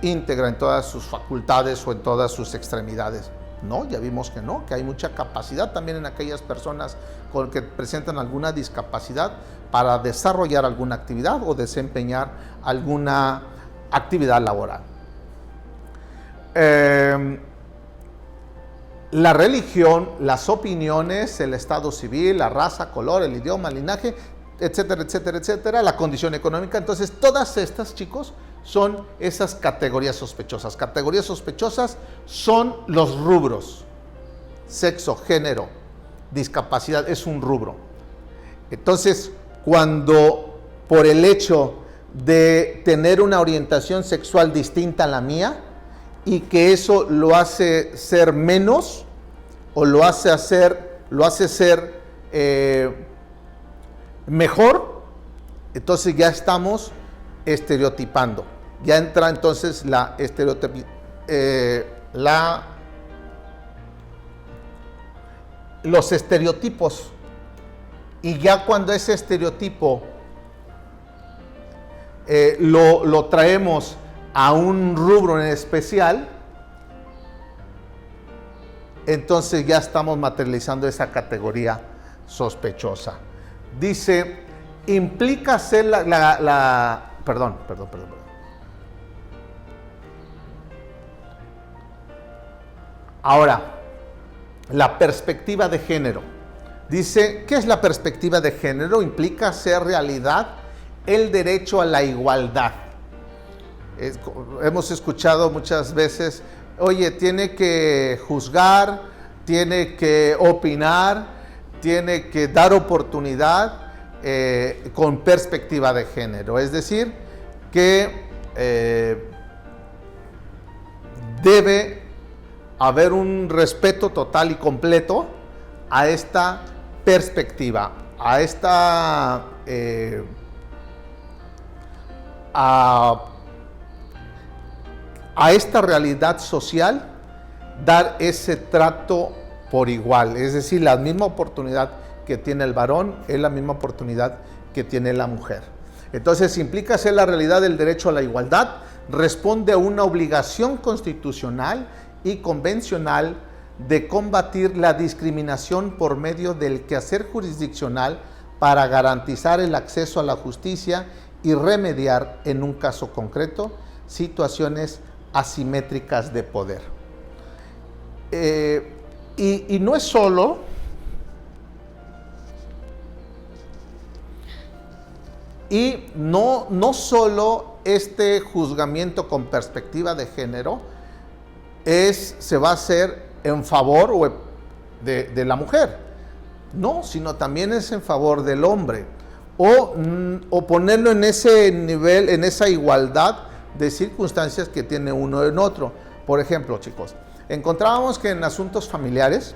íntegra en todas sus facultades o en todas sus extremidades. No, ya vimos que no, que hay mucha capacidad también en aquellas personas que presentan alguna discapacidad para desarrollar alguna actividad o desempeñar alguna actividad laboral. La religión, las opiniones, el estado civil, la raza, color, el idioma, el linaje, etcétera, etcétera, etcétera, la condición económica. Entonces, todas estas, chicos, son esas categorías sospechosas. Categorías sospechosas son los rubros. Sexo, género, discapacidad es un rubro. Entonces, cuando por el hecho de tener una orientación sexual distinta a la mía y que eso lo hace ser menos o lo hace ser mejor, entonces ya estamos estereotipando. Ya entra entonces los estereotipos. Y ya cuando ese estereotipo lo traemos a un rubro en especial, entonces ya estamos materializando esa categoría sospechosa. Dice, implica ser Perdón. Ahora, la perspectiva de género. Dice, ¿qué es la perspectiva de género? Implica hacer realidad el derecho a la igualdad. Hemos escuchado muchas veces, oye, tiene que juzgar, tiene que opinar, tiene que dar oportunidad con perspectiva de género. Es decir, que debe haber un respeto total y completo a esta perspectiva, a esta realidad social, dar ese trato por igual, es decir, la misma oportunidad que tiene el varón es la misma oportunidad que tiene la mujer. Entonces, implica ser la realidad del derecho a la igualdad, responde a una obligación constitucional y convencional de combatir la discriminación por medio del quehacer jurisdiccional para garantizar el acceso a la justicia y remediar, en un caso concreto, situaciones asimétricas de poder. Y no es solo solo este juzgamiento con perspectiva de género se va a hacer en favor de la mujer, no, sino también es en favor del hombre, o ponerlo en ese nivel, en esa igualdad de circunstancias que tiene uno en otro. Por ejemplo, chicos, encontrábamos que en asuntos familiares,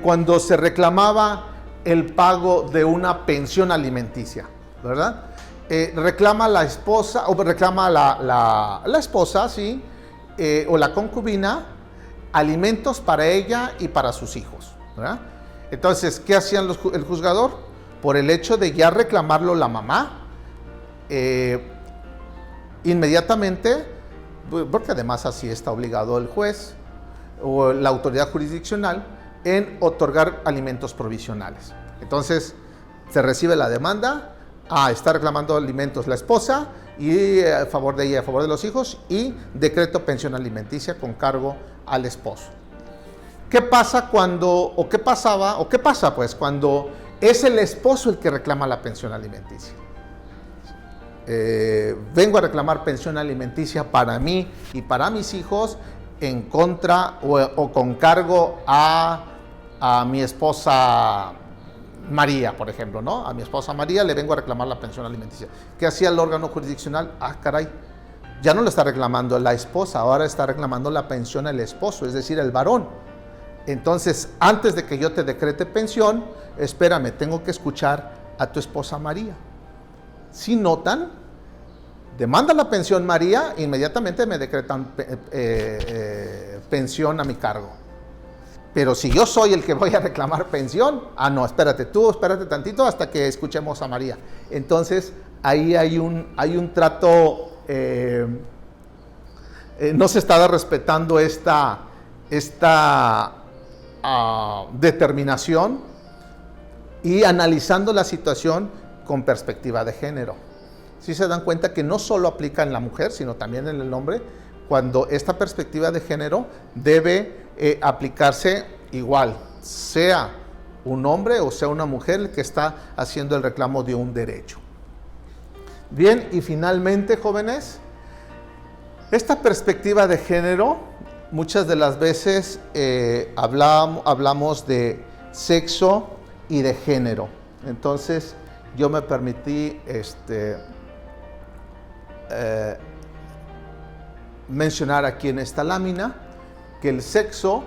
cuando se reclamaba el pago de una pensión alimenticia, ¿verdad? Reclama la esposa, o reclama la esposa, sí, o la concubina, alimentos para ella y para sus hijos, ¿verdad? Entonces, ¿qué hacían el juzgador? Por el hecho de ya reclamarlo la mamá, inmediatamente, porque además así está obligado el juez o la autoridad jurisdiccional en otorgar alimentos provisionales. Entonces, se recibe la demanda, está reclamando alimentos la esposa, y a favor de ella, a favor de los hijos, y decreto pensión alimenticia con cargo al esposo. ¿Qué pasa qué pasa pues cuando es el esposo el que reclama la pensión alimenticia? Vengo a reclamar pensión alimenticia para mí y para mis hijos en contra o con cargo a mi esposa María, por ejemplo, ¿no? A mi esposa María le vengo a reclamar la pensión alimenticia. ¿Qué hacía el órgano jurisdiccional? Caray, Ya no lo está reclamando la esposa, ahora está reclamando la pensión el esposo, es decir, el varón. Entonces, antes de que yo te decrete pensión, espérame, tengo que escuchar a tu esposa María. Si notan, demanda la pensión María, inmediatamente me decretan pensión a mi cargo. Pero si yo soy el que voy a reclamar pensión, no, espérate tantito hasta que escuchemos a María. Entonces, ahí hay un trato, no se está respetando esta determinación y analizando la situación con perspectiva de género. Si se dan cuenta que no solo aplica en la mujer, sino también en el hombre, cuando esta perspectiva de género debe aplicarse igual, sea un hombre o sea una mujer el que está haciendo el reclamo de un derecho. Bien, y finalmente, jóvenes, esta perspectiva de género, muchas de las veces hablamos de sexo y de género. Entonces, yo me permití mencionar aquí en esta lámina que el sexo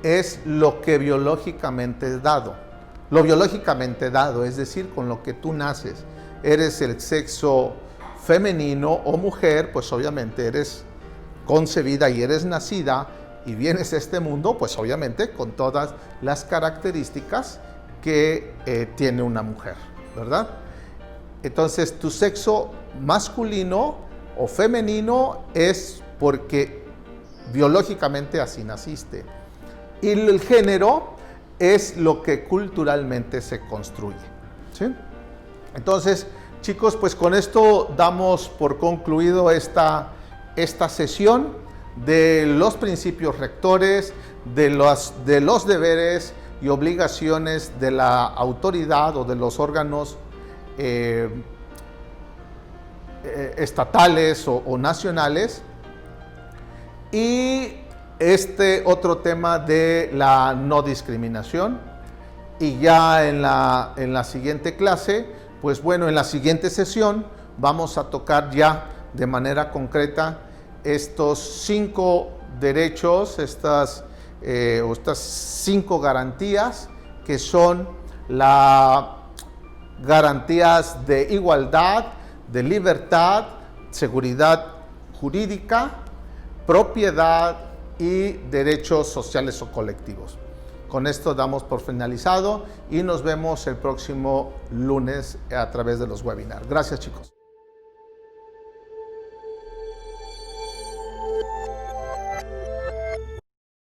es lo que biológicamente es dado. Lo biológicamente dado, es decir, con lo que tú naces. Eres el sexo femenino o mujer, pues obviamente eres concebida y eres nacida y vienes a este mundo, pues obviamente con todas las características que tiene una mujer, ¿verdad? Entonces, tu sexo masculino o femenino es porque biológicamente así naciste. Y el género es lo que culturalmente se construye, ¿sí? Entonces, chicos, pues con esto damos por concluido esta sesión de los principios rectores, de los deberes y obligaciones de la autoridad o de los órganos estatales o nacionales, y este otro tema de la no discriminación. Y ya en la siguiente clase, pues bueno, en la siguiente sesión vamos a tocar ya de manera concreta estos 5 derechos, estas 5 garantías, que son las garantías de igualdad, de libertad, seguridad jurídica, propiedad y derechos sociales o colectivos. Con esto damos por finalizado y nos vemos el próximo lunes a través de los webinars. Gracias, chicos.